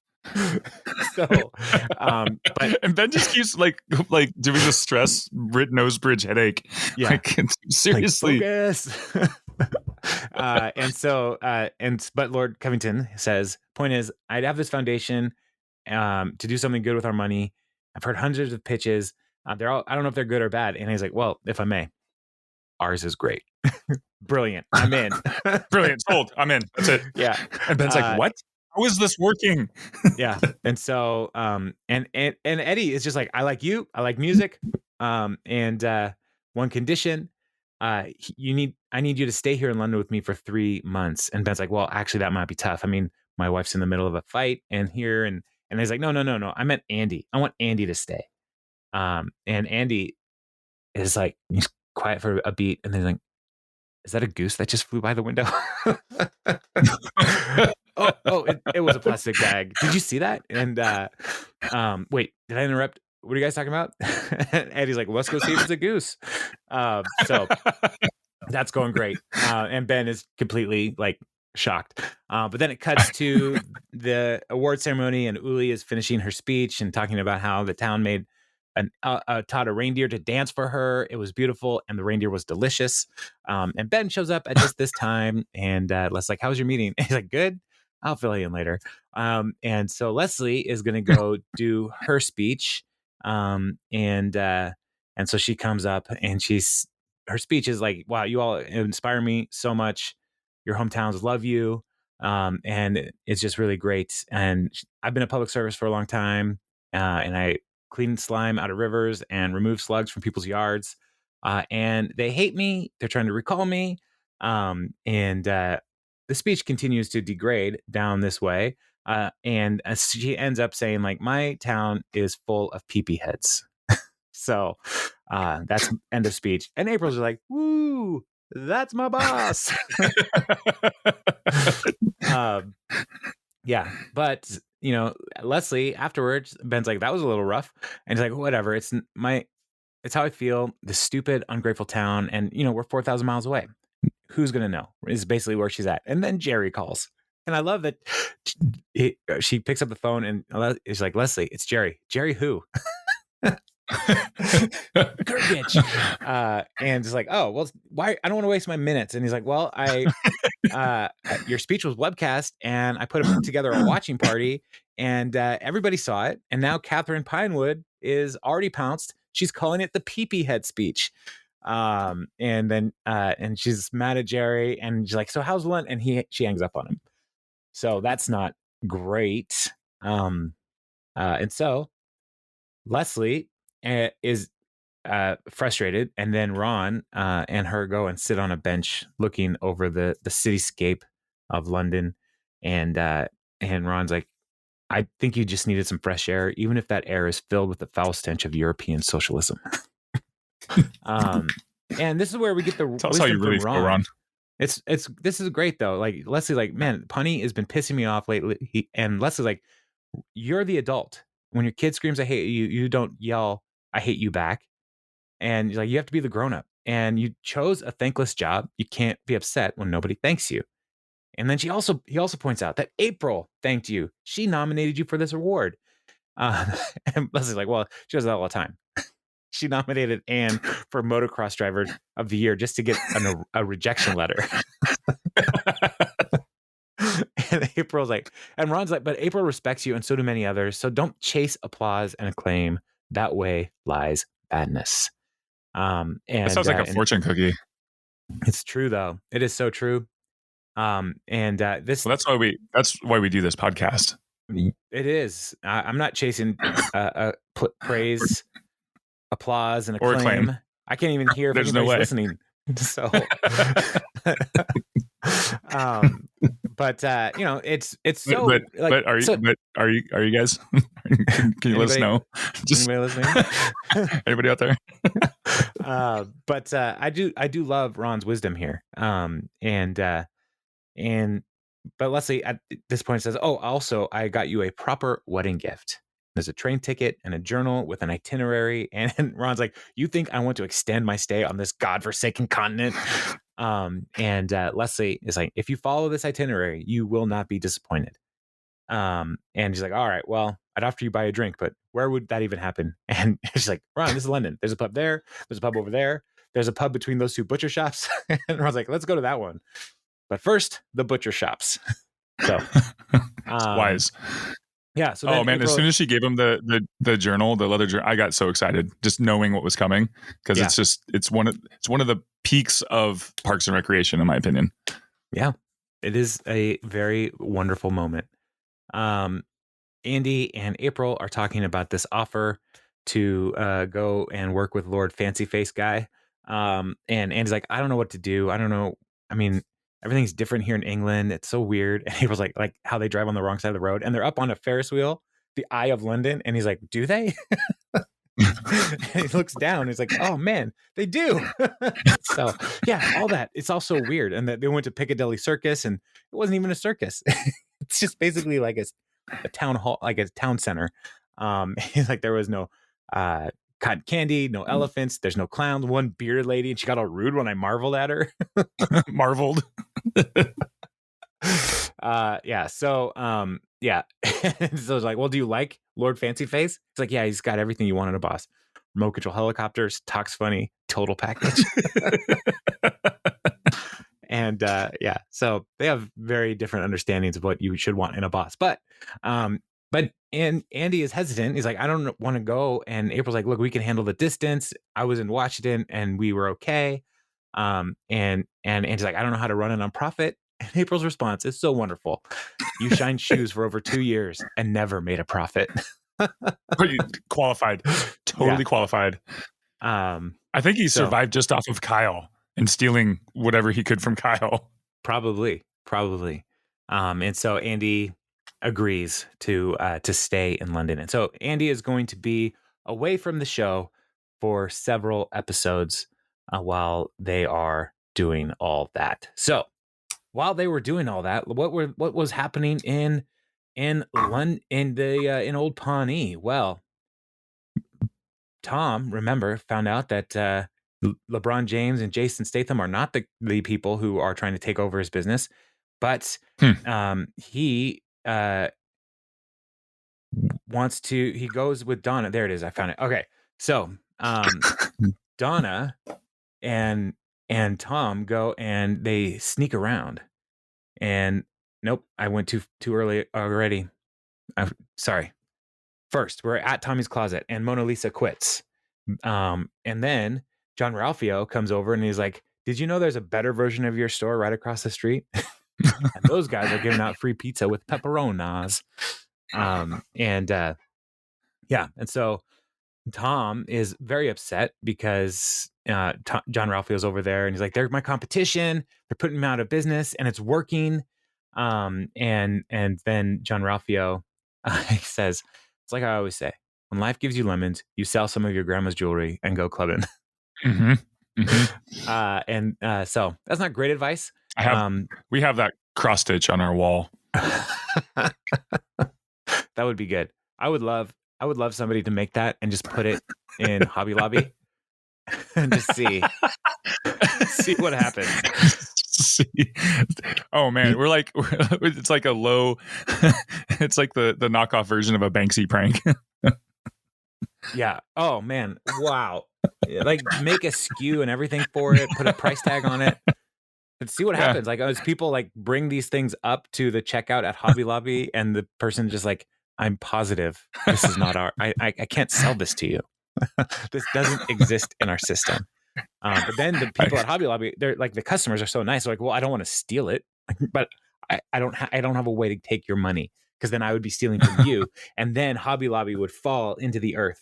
So, and Ben just keeps like doing the stress nose bridge headache. Yeah, like, seriously. Like, focus. But Lord Covington says, point is, I'd have this foundation to do something good with our money. I've heard hundreds of pitches. They're all, I don't know if they're good or bad. And he's like, well, if I may, ours is great. Brilliant. I'm in. Brilliant. Sold. I'm in. That's it. Yeah. And Ben's like, what? How is this working? Yeah. And so, and Eddie is just like, I like you. I like music. And one condition, I need you to stay here in London with me for 3 months. And Ben's like, well, actually that might be tough. I mean, my wife's in the middle of a fight and here, and And he's like, no, no, no, no. I meant Andy. I want Andy to stay. And Andy is like, he's quiet for a beat. And then he's like, is that a goose that just flew by the window? It was a plastic bag. Did you see that? And wait, did I interrupt? What are you guys talking about? And he's like, let's go see if it's a goose. So that's going great. And Ben is completely like shocked. But then it cuts to the award ceremony, and Uli is finishing her speech and talking about how the town made taught a reindeer to dance for her. It was beautiful, and the reindeer was delicious. And Ben shows up at just this time, and Leslie's like, "How's your meeting?" And he's like, "Good. I'll fill you in later." And so Leslie is going to go do her speech, and so she comes up, and her speech is like, "Wow, you all inspire me so much. Your hometowns love you." And it's just really great. And I've been a public service for a long time, and I clean slime out of rivers and remove slugs from people's yards. And they hate me. They're trying to recall me. And the speech continues to degrade down this way. And she ends up saying, like, my town is full of peepee heads. So that's end of speech. And April's like, woo, that's my boss. Yeah, but Leslie afterwards, Ben's like, that was a little rough, and he's like, whatever. It's how I feel. This stupid, ungrateful town, and we're 4,000 miles away. Who's gonna know? Is basically where she's at. And then Jerry calls, and I love that she picks up the phone and is like, Leslie, it's Jerry. Jerry who? Garbage. And it's like, oh well, why? I don't want to waste my minutes. And he's like, well, your speech was webcast, and I put together a watching party, and everybody saw it. And now Catherine Pinewood is already pounced. She's calling it the peepee head speech. And then and she's mad at Jerry, and she's like, so how's London? And she hangs up on him. So that's not great. And so Leslie is frustrated, and then Ron and her go and sit on a bench looking over the cityscape of London, and Ron's like, I think you just needed some fresh air, even if that air is filled with the foul stench of European socialism. And this is where we get the Tell us how you really feel, Ron. This is great though. Like Leslie's like, man, Punny has been pissing me off lately. And Leslie's like, you're the adult. When your kid screams, I hate you, you don't yell, I hate you back. And like, you have to be the grown up. And you chose a thankless job. You can't be upset when nobody thanks you. And then he also points out that April thanked you. She nominated you for this award. And Leslie's like, well, she does that all the time. She nominated Anne for Motocross Driver of the Year just to get a rejection letter. And April's like, and Ron's like, but April respects you, and so do many others. So don't chase applause and acclaim. That way lies badness. And that sounds like a fortune cookie. It's true, though. It is so true. This. Well, that's why we do this podcast. It is. I'm not chasing praise, applause, and acclaim. I can't even hear if anybody's listening. So, but it's so. But are you guys? Can you let us know? Just anybody listening? Anybody out there? But I do love Ron's wisdom here. But Leslie at this point says, "Oh, also I got you a proper wedding gift. There's a train ticket and a journal with an itinerary." And Ron's like, "You think I want to extend my stay on this godforsaken continent?" And Leslie is like, "If you follow this itinerary, you will not be disappointed." And she's like, "All right, well, I'd offer you buy a drink, but where would that even happen?" And she's like, "Ron, this is London. There's a pub there. There's a pub over there. There's a pub between those two butcher shops." And Ron's like, "Let's go to that one. But first, the butcher shops." So wise. Yeah. So man, as soon as she gave him the journal, the leather journal, I got so excited just knowing what was coming, because it's one of the peaks of Parks and Recreation, in my opinion. Yeah, it is a very wonderful moment. Andy and April are talking about this offer to go and work with Lord Fancy Face Guy. And Andy's like, I don't know what to do. I don't know. I mean, everything's different here in England. It's so weird. And April's like how they drive on the wrong side of the road, and they're up on a Ferris wheel. the Eye of London, and he's like, do they? And he looks down. He's like, oh man, they do. So yeah, all that. It's also weird. And that they went to Piccadilly Circus, and it wasn't even a circus. It's just basically like a town hall, like a town center. He's like, there was no cotton candy, no elephants, there's no clowns, one bearded lady, and she got all rude when I marveled at her. Marveled. Yeah. So yeah. So it's like, well, do you like Lord Fancy Face? It's like, yeah, he's got everything you want in a boss. Remote control helicopters, talks funny, total package. And yeah, so they have very different understandings of what you should want in a boss. But and Andy is hesitant. He's like, I don't want to go. And April's like, look, we can handle the distance. I was in Washington and we were okay. And Andy's like, I don't know how to run a nonprofit. And April's response is so wonderful. You shined shoes for over 2 years and never made a profit. Qualified. Totally qualified. I think he survived just off of Kyle and stealing whatever he could from Kyle. Probably. And so Andy agrees to stay in London. And so Andy is going to be away from the show for several episodes while they are doing all that. So while they were doing all that, what was happening in London, in Old Pawnee? Well, Tom, remember, found out that LeBron James and Jason Statham are not the people who are trying to take over his business, but he wants to. He goes with Donna. There it is. I found it. Okay, so Donna and Tom go and they sneak around. And nope, I went too early already. I'm sorry. First, we're at Tommy's closet, and Mona Lisa quits. And then John Ralphio comes over and he's like, did you know there's a better version of your store right across the street? And those guys are giving out free pizza with pepperonas. Yeah. And so Tom is very upset because John Ralphio's over there and he's like, they're my competition. They're putting me out of business and it's working. And then John Ralphio he says, it's like I always say, when life gives you lemons, you sell some of your grandma's jewelry and go clubbing. Mm-hmm. Mm-hmm. So that's not great advice. We have that cross stitch on our wall. That would be good. I would love somebody to make that and just put it in Hobby Lobby and just see what happens. Oh man, it's like a low, it's like the knockoff version of a Banksy prank. Yeah. Oh man. Wow. Like make a SKU and everything for it, put a price tag on it. And see what happens. Like as people like bring these things up to the checkout at Hobby Lobby and the person just like, I'm positive this is not I can't sell this to you. This doesn't exist in our system. But then the people at Hobby Lobby, they're like, the customers are so nice. They're like, well, I don't want to steal it, but I don't have a way to take your money because then I would be stealing from you. And then Hobby Lobby would fall into the earth.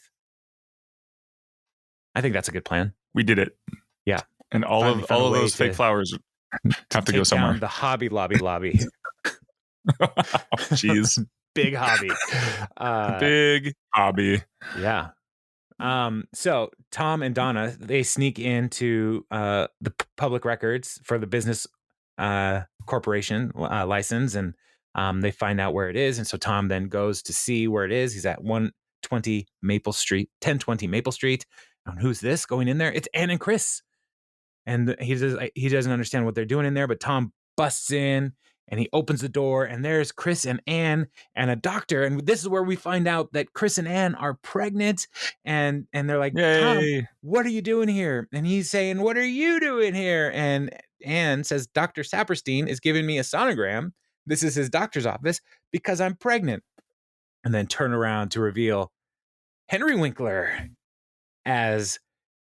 I think that's a good plan. We did it. Yeah. And all of those fake flowers have to go somewhere. Down the Hobby Lobby. Jeez. Big hobby. Big hobby. Yeah. So Tom and Donna, they sneak into the public records for the business corporation license, and they find out where it is. And so Tom then goes to see where it is. He's at 1020 Maple Street. And who's this going in there? It's Ann and Chris. And he doesn't understand what they're doing in there, but Tom busts in and he opens the door and there's Chris and Ann and a doctor. And this is where we find out that Chris and Ann are pregnant. And they're like, Yay. Tom, what are you doing here? And he's saying, what are you doing here? And Ann says, Dr. Saperstein is giving me a sonogram. This is his doctor's office because I'm pregnant. And then turn around to reveal Henry Winkler as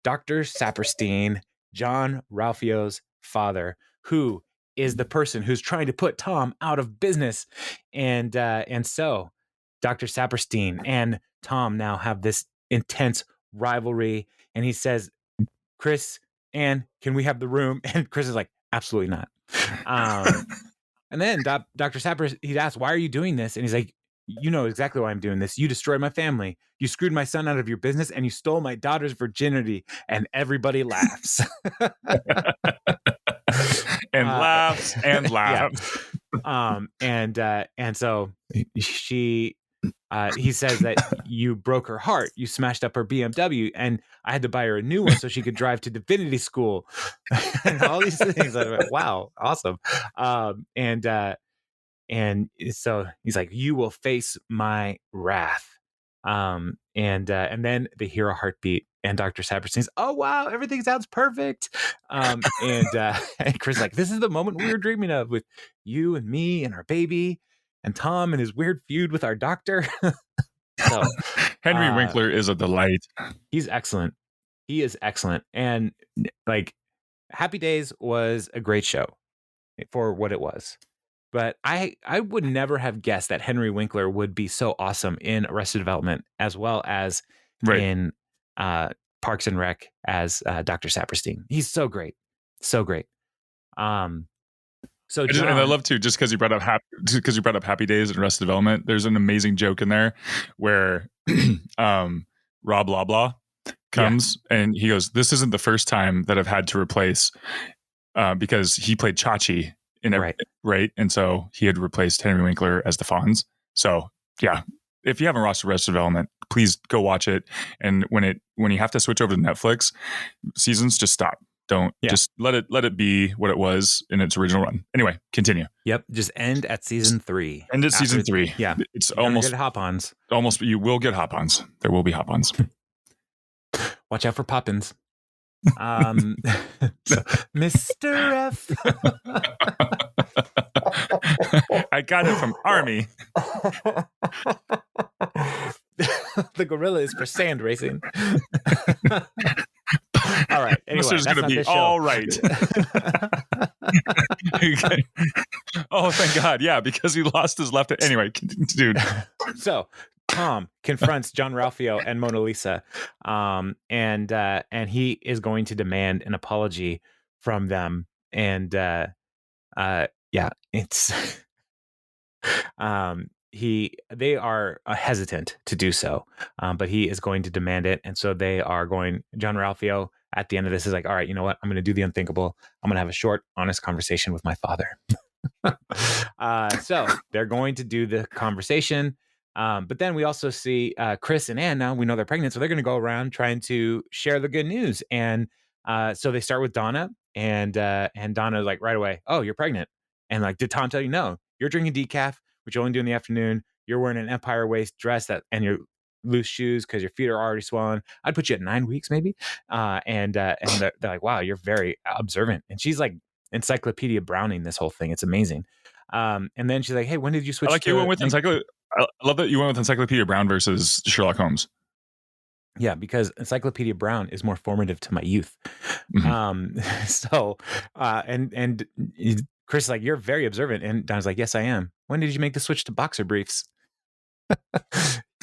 Dr. Saperstein, John Ralphio's father, who is the person who's trying to put Tom out of business. And so Dr. Saperstein and Tom now have this intense rivalry. And he says, Chris, Ann, can we have the room? And Chris is like, absolutely not. And then Dr. Saperstein, he asks, why are you doing this? And he's like, you know exactly why I'm doing this. You destroyed my family. You screwed my son out of your business, and you stole my daughter's virginity." And everybody laughs. And laughs and Yeah. laughs. And so he says that you broke her heart. You smashed up her BMW, and I had to buy her a new one so she could drive to divinity school, and all these things. I'm like, wow, awesome. And so he's like, "You will face my wrath." And then they hear a heartbeat, and Dr. Saperstein's, "Oh wow, everything sounds perfect." And Chris is like, "This is the moment we were dreaming of, with you and me and our baby, and Tom and his weird feud with our doctor." So Henry Winkler is a delight. he's excellent. He is excellent. And like, Happy Days was a great show for what it was. But I would never have guessed that Henry Winkler would be so awesome in Arrested Development, as well as Right. in Parks and Rec as Dr. Saperstein. He's so great. So great. So John, And I love to, just because you brought up Happy Days and Arrested Development, there's an amazing joke in there where Rob Loblaw comes and he goes, "This isn't the first time that I've had to replace," because he played Chachi in it, right? And so he had replaced Henry Winkler as the Fonz. So yeah, if you haven't watched Arrested Development, please go watch it. And when you have to switch over to Netflix seasons, just stop. Don't just let it be what it was in its original run. Anyway, continue. Yep, just end at season 3. End at season 3. Yeah, it's almost get hop-ons. Almost, you will get hop-ons. There will be hop-ons. Watch out for Poppins. So, Mr. F. I got it from Army. The gorilla is for sand racing. All right. Anyway, Mr.'s going to be all right. Okay. Oh, thank God. Yeah, because he lost his left. Anyway, dude. So Tom confronts John Ralphio and Mona Lisa, and he is going to demand an apology from them. And it's they are hesitant to do so, but he is going to demand it. And so they are going. John Ralphio at the end of this is like, "All right, you know what? I'm going to do the unthinkable. I'm going to have a short, honest conversation with my father." So they're going to do the conversation. But then we also see Chris and Ann. Now we know they're pregnant, so they're going to go around trying to share the good news. And so they start with Donna, and Donna is like right away, "Oh, you're pregnant." And like, "Did Tom tell you?" "No, you're drinking decaf, which you only do in the afternoon. You're wearing an Empire waist dress and your loose shoes because your feet are already swollen. I'd put you at 9 weeks maybe." And they're like, "Wow, you're very observant." And she's like Encyclopedia Browning this whole thing. It's amazing. And then she's like, "Hey, when did you switch?" You went with I love that you went with Encyclopedia Brown versus Sherlock Holmes. Yeah, because Encyclopedia Brown is more formative to my youth. Mm-hmm. And Chris is like, "You're very observant." And Don's like, "Yes, I am." "When did you make the switch to boxer briefs?"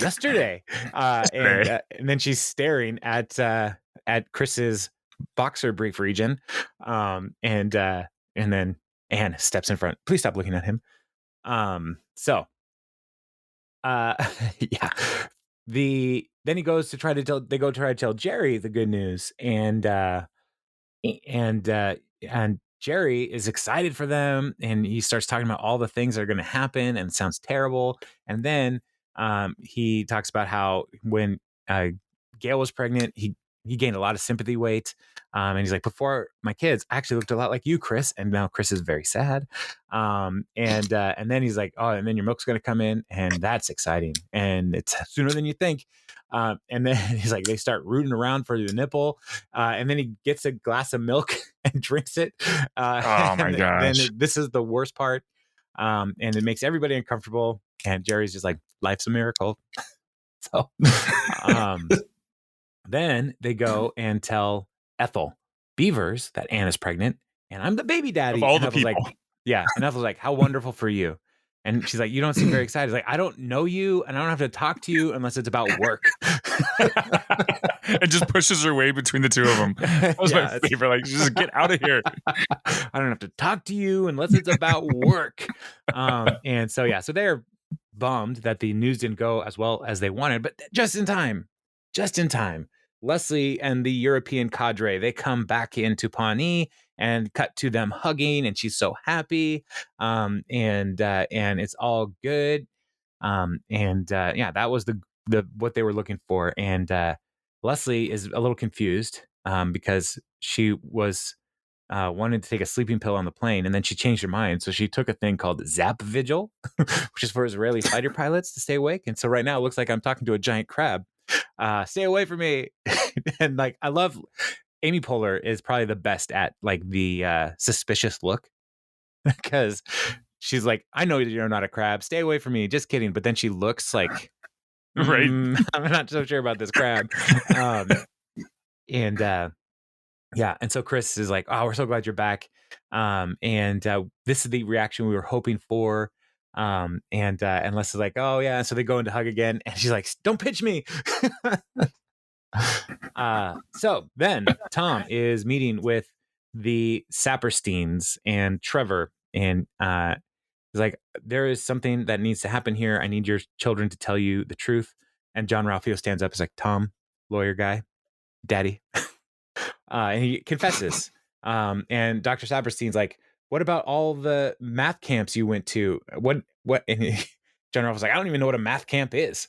"Yesterday." And then she's staring at Chris's boxer brief region. And then Anne steps in front. "Please stop looking at him." Yeah. Then he goes to try to tell Jerry the good news, and Jerry is excited for them, and he starts talking about all the things that are going to happen, and it sounds terrible. And then he talks about how when Gail was pregnant, he gained a lot of sympathy weight. And he's like, "Before my kids, I actually looked a lot like you, Chris." And now Chris is very sad. And then he's like, "Oh, and then your milk's going to come in, and that's exciting. And it's sooner than you think." And then he's like, they start rooting around for the nipple. And then he gets a glass of milk and drinks it. Oh my gosh. Then this is the worst part. And it makes everybody uncomfortable. And Jerry's just like, "Life's a miracle." So, then they go and tell Ethel Beavers that Anne is pregnant, and I'm the baby daddy. Of all and the people. Like, yeah. And Ethel's like, "How wonderful for you." And she's like, "You don't seem very excited." He's like, "I don't know you, and I don't have to talk to you unless it's about work." And just pushes her way between the two of them. That was my favorite. Like, just get out of here. "I don't have to talk to you unless it's about work." And so, yeah. So they're bummed that the news didn't go as well as they wanted, but just in time, Leslie and the European cadre, they come back into Pawnee and cut to them hugging, and she's so happy. And it's all good. Yeah, that was the what they were looking for. And Leslie is a little confused because she was wanted to take a sleeping pill on the plane, and then she changed her mind. So she took a thing called Zap Vigil, which is for Israeli fighter pilots to stay awake. And so right now it looks like I'm talking to a giant crab. Stay away from me. And like, I love Amy Poehler is probably the best at like the suspicious look because she's like, I know you're not a crab. Stay away from me. Just kidding. But then she looks like, Right. I'm not so sure about this crab. And yeah, and so Chris is like, "Oh, we're so glad you're back." And this is the reaction we were hoping for. And Leslie's like, "Oh yeah," so they go into hug again, and she's like, "Don't pitch me." So then Tom is meeting with the Sapersteins and Trevor, and he's like, "There is something that needs to happen here. I need your children to tell you the truth." And John Ralphio stands up. He's like, "Tom, lawyer guy, daddy." And he confesses. And Dr. Saperstein's like, "What about all the math camps you went to? What?" And John Ralphio's like, "I don't even know what a math camp is."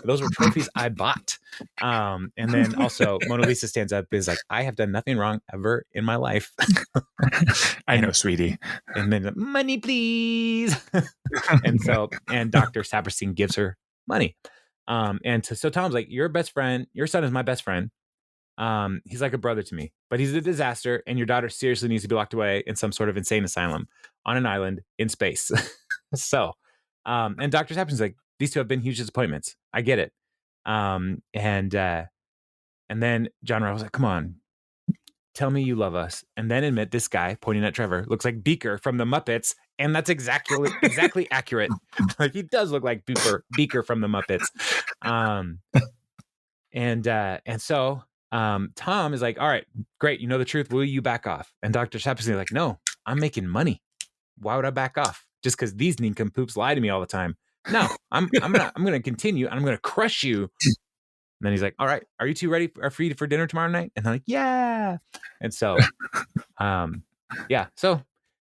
Those were trophies I bought. And then also Mona Lisa stands up, is like, "I have done nothing wrong ever in my life." I know, sweetie. And then money, please. and Dr. Saperstein gives her money. So Tom's like, "Your best friend, your son is my best friend. He's like a brother to me, but he's a disaster, and your daughter seriously needs to be locked away in some sort of insane asylum on an island in space." And Dr. Saperstein's like, "These two have been huge disappointments. I get it." And then John Ralph's like, "Come on, tell me you love us, and then admit this guy," pointing at Trevor, "looks like Beaker from the Muppets." And that's exactly accurate. Like, he does look like Beaker from the Muppets. So Tom is like, "All right, great. You know the truth. Will you back off?" And Dr. Saperstein is like, "No, I'm making money. Why would I back off? Just because these nincompoops lie to me all the time. No, I'm gonna continue, and I'm gonna crush you." And then he's like, "All right, are you two ready free for dinner tomorrow night?" And they're like, "Yeah." And so, yeah. So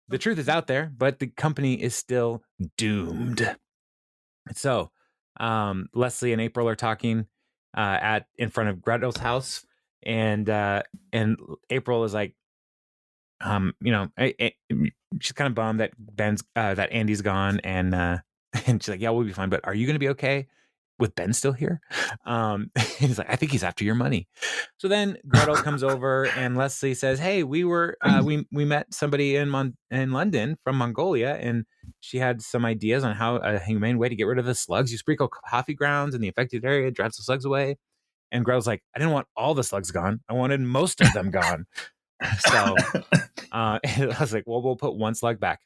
the truth is out there, but the company is still doomed. So, Leslie and April are talking in front of Gretel's house, and April is like, she's kind of bummed that that Andy's gone, and and she's like, "Yeah, we'll be fine, but are you going to be okay with Ben still here?" And he's like, "I think he's after your money." So then Gretel comes over, and Leslie says, "Hey, we were we met somebody in London from Mongolia, and she had some ideas on how a humane way to get rid of the slugs. You sprinkle coffee grounds in the affected area, it drives the slugs away." And Gretel's like, "I didn't want all the slugs gone. I wanted most of them gone." So I was like, "Well, we'll put one slug back."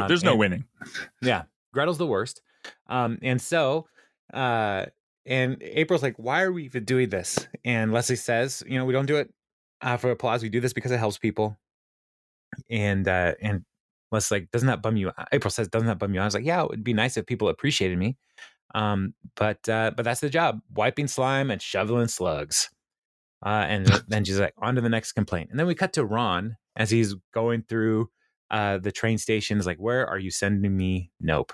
There's no winning. Yeah, Gretel's the worst. And April's like, "Why are we even doing this?" And Leslie says, "We don't do it for applause. We do this because it helps people." And Leslie's like, "Doesn't that bum you out?" April says, "Doesn't that bum you out?" I was like, "Yeah, it would be nice if people appreciated me. But that's the job: wiping slime and shoveling slugs." And then she's like, "On to the next complaint." And then we cut to Ron as he's going through the train station. Is like, "Where are you sending me?" Nope.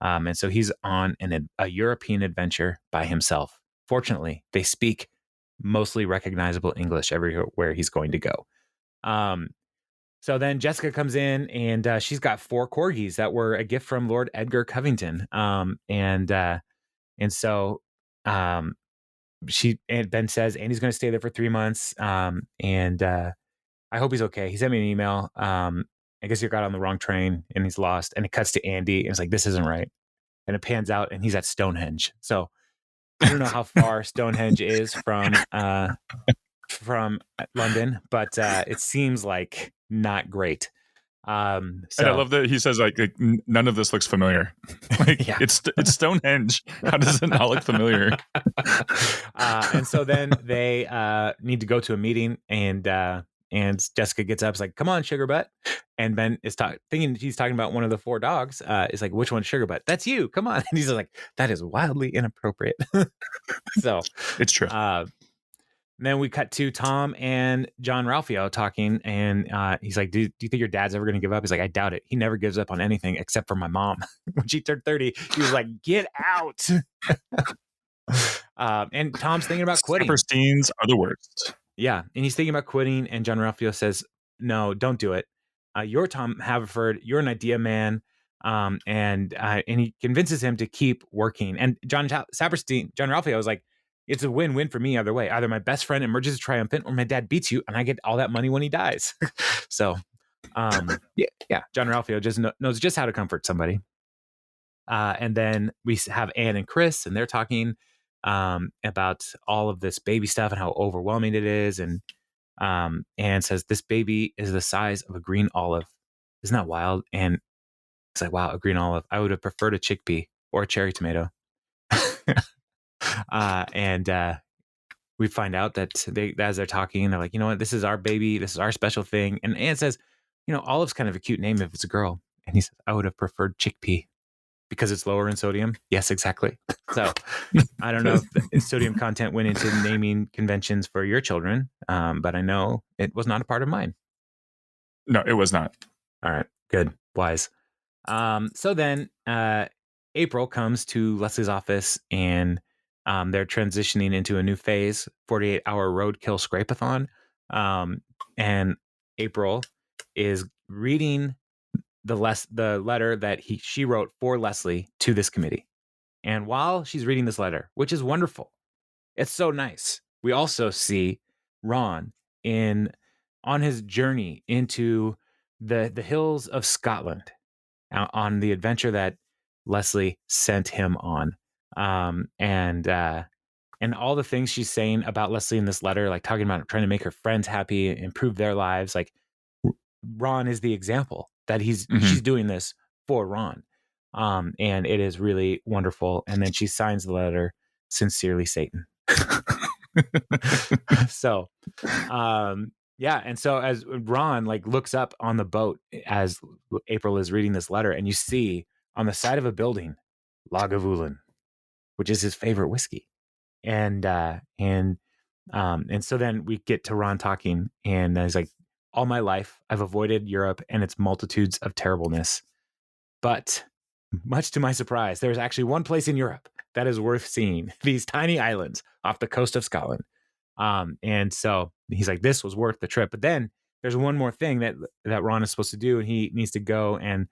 And so he's on a European adventure by himself. Fortunately, they speak mostly recognizable English everywhere he's going to go. So then Jessica comes in, and she's got 4 corgis that were a gift from Lord Edgar Covington. And so Ben says Andy's going to stay there for 3 months. And I hope he's okay. He sent me an email. I guess he got on the wrong train and he's lost. And it cuts to Andy, and it's like, this isn't right. And it pans out, and he's at Stonehenge. So I don't know how far Stonehenge is from London, but it seems like not great. And I love that he says like none of this looks familiar. Like, yeah. It's Stonehenge. How does it not look familiar? And so then they need to go to a meeting, and And Jessica gets up, is like, come on, sugar butt. And Ben is thinking he's talking about one of the 4 dogs. Is like, which one's sugar butt? That's you. Come on. And he's like, that is wildly inappropriate. So It's true. then we cut to Tom and John Ralphio talking, and he's like, do you think your dad's ever going to give up? He's like, I doubt it. He never gives up on anything except for my mom. When she turned 30, he was like, get out. And Tom's thinking about quitting. Sapersteins are the worst. Yeah, and he's thinking about quitting, and John Ralphio says, no, don't do it. You're Tom Haverford. You're an idea man. And he convinces him to keep working. And John Ralphio was like, it's a win-win for me either way. Either my best friend emerges triumphant, or my dad beats you, and I get all that money when he dies. So, yeah, John Ralphio just knows just how to comfort somebody. And then we have Anne and Chris, and they're talking about all of this baby stuff and how overwhelming it is. And Anne says, this baby is the size of a green olive. Isn't that wild? And it's like, wow, a green olive. I would have preferred a chickpea or a cherry tomato. And we find out that as they're talking, they're like, you know what? This is our baby. This is our special thing. And Anne says, Olive's kind of a cute name if it's a girl. And he says, I would have preferred chickpea because it's lower in sodium. Yes, exactly. So I don't know if sodium content went into naming conventions for your children, but I know it was not a part of mine. No, it was not. All right, good, wise. So then April comes to Leslie's office, and they're transitioning into a new phase, 48-hour roadkill scrape-a-thon. And April is reading the letter that she wrote for Leslie to this committee. And while she's reading this letter, which is wonderful, it's so nice, we also see Ron on his journey into the hills of Scotland, on the adventure that Leslie sent him on. And all the things she's saying about Leslie in this letter, like talking about trying to make her friends happy, improve their lives. Like Ron is the example that she's doing this for Ron. And it is really wonderful. And then she signs the letter, sincerely, Satan. So, yeah. And so as Ron looks up on the boat as April is reading this letter, and you see on the side of a building, Lagavulin, which is his favorite whiskey. And so then we get to Ron talking, and he's like, all my life, I've avoided Europe and its multitudes of terribleness. But much to my surprise, there's actually one place in Europe that is worth seeing, these tiny islands off the coast of Scotland. And so he's like, this was worth the trip. But then there's one more thing that Ron is supposed to do, and he needs to go and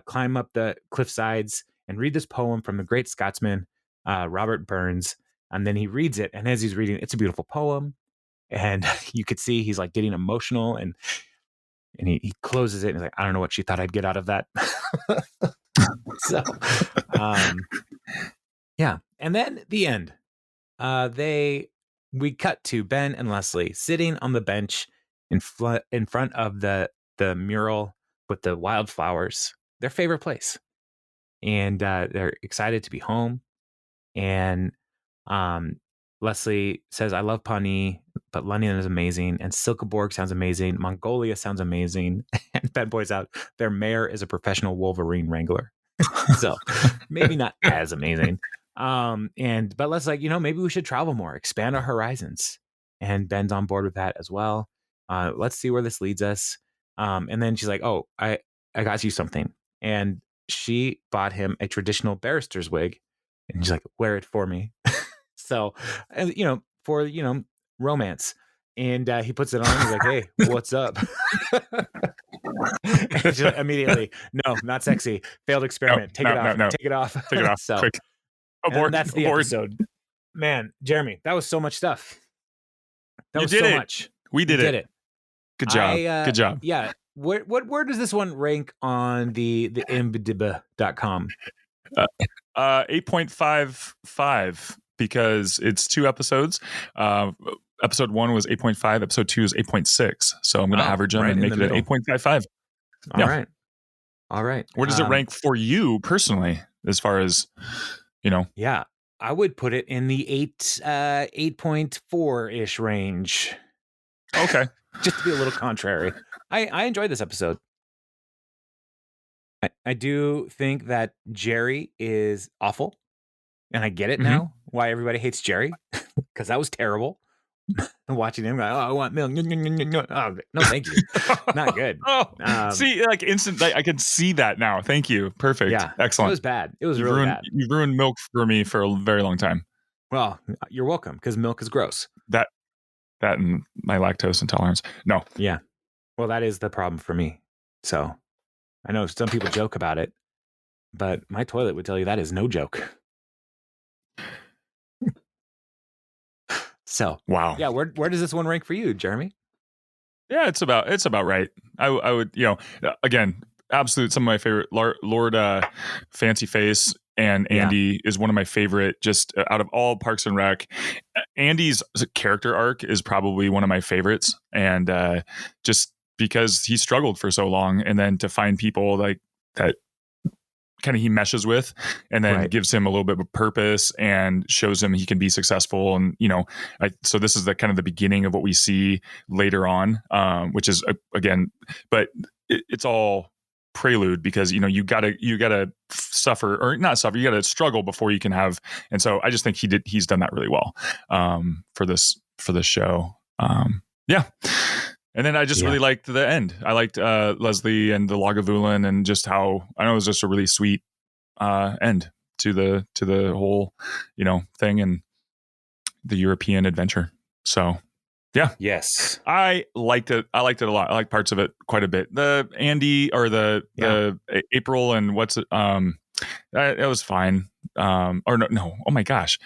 climb up the cliff sides and read this poem from the great Scotsman, Robert Burns. And then he reads it, and as he's reading, it's a beautiful poem. And you could see he's like getting emotional, and he closes it, and he's like, I don't know what she thought I'd get out of that. So, yeah. And then the end, we cut to Ben and Leslie sitting on the bench in front of the mural with the wildflowers, their favorite place. And they're excited to be home. And Leslie says, I love Pawnee, but London is amazing. And Silkeborg sounds amazing. Mongolia sounds amazing. And Ben points out their mayor is a professional Wolverine wrangler. So maybe not as amazing. But Leslie's like, maybe we should travel more, expand our horizons. And Ben's on board with that as well. Let's see where this leads us. And then she's like, oh, I got you something. And she bought him a traditional barrister's wig. And she's like, wear it for me. So, for, romance. And he puts it on. He's like, hey, what's up? And she's like, immediately, no, not sexy. Failed experiment. Take it off. No. Take it off. Take it off. So, quick. Abort. That's the episode. Man, Jeremy, that was so much stuff. That was so much. We did it. Good job. Good job. Yeah. Where does this one rank on the IMDb.com? 8.55 because it's 2 episodes. Episode 1 was 8.5. Episode 2 is 8.6. So I'm going to average them and make it 8.55. All right. Where does it rank for you personally, as far as, Yeah, I would put it in the 8.4-ish range. Okay. just to be a little contrary. I enjoyed this episode. I do think that Jerry is awful, and I get it Mhm. now why everybody hates Jerry, because that was terrible. Watching him go, oh, I want milk. Oh, no, thank you. Not good. Oh, see, like instant. Like, I can see that now. Thank you. Perfect. Yeah, it Excellent. was bad. It was really bad. You've ruined milk for me for a very long time. Well, you're welcome, because milk is gross. That and my lactose intolerance. No. Yeah. Well, that is the problem for me. So I know some people joke about it, but my toilet would tell you that is no joke. So Wow. yeah, where does this one rank for you, Jeremy? Yeah, it's about right. I would, again, absolute some of my favorite. Lord Fancy Face and Andy is one of my favorite. Just out of all Parks and Rec, Andy's character arc is probably one of my favorites, and just because he struggled for so long, and then to find people like that kind of he meshes with, and then gives him a little bit of purpose and shows him he can be successful. And so this is the kind of the beginning of what we see later on, which is again, but it's all prelude, because you gotta suffer, or not suffer, you gotta struggle before you can have. And so I just think he's done that really well for this show. Yeah. And then I just really liked the end. I liked Leslie and the Lagavulin, and just how I know it was just a really sweet end to the whole thing and the European adventure. So yeah, yes, I liked it. I liked it a lot. I liked parts of it quite a bit. The Andy or the April and what's it? It was fine. Or no. Oh my gosh.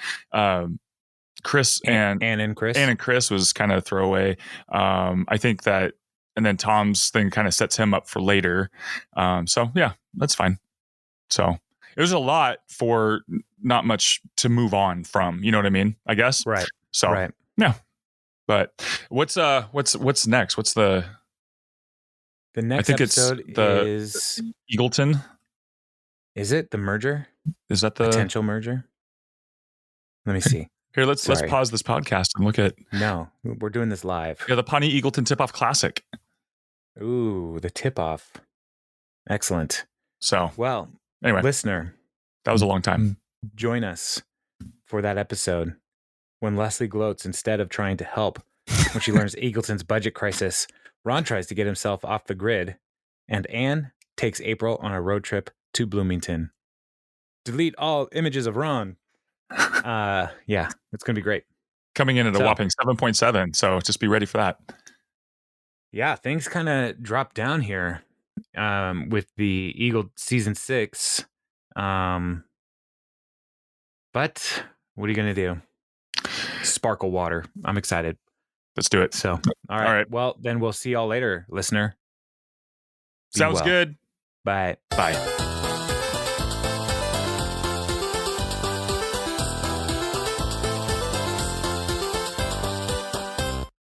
Chris and Chris was kind of throwaway. I think that, and then Tom's thing kind of sets him up for later. So yeah, that's fine. So it was a lot for not much to move on from. You know what I mean? I guess. Right. So yeah. But what's next? What's the next episode is Eagleton. Is it the merger? Is that the potential merger? Let me see. Here, let's pause this podcast and look at. No, we're doing this live. Yeah, the Pawnee Eagleton Tip-Off Classic. Ooh, the tip-off. Excellent. So, well, anyway, listener, that was a long time. Join us for that episode when Leslie gloats instead of trying to help. When she learns Eagleton's budget crisis, Ron tries to get himself off the grid, and Anne takes April on a road trip to Bloomington. Delete all images of Ron. Yeah, it's gonna be great. Coming in at a whopping 7.7, so just be ready for that. Yeah, things kind of drop down here with the Eagle season 6. But what are you gonna do? Sparkle water. I'm excited. Let's do it. So all right. Well, then we'll see y'all later, listener. Sounds good. Bye. Bye.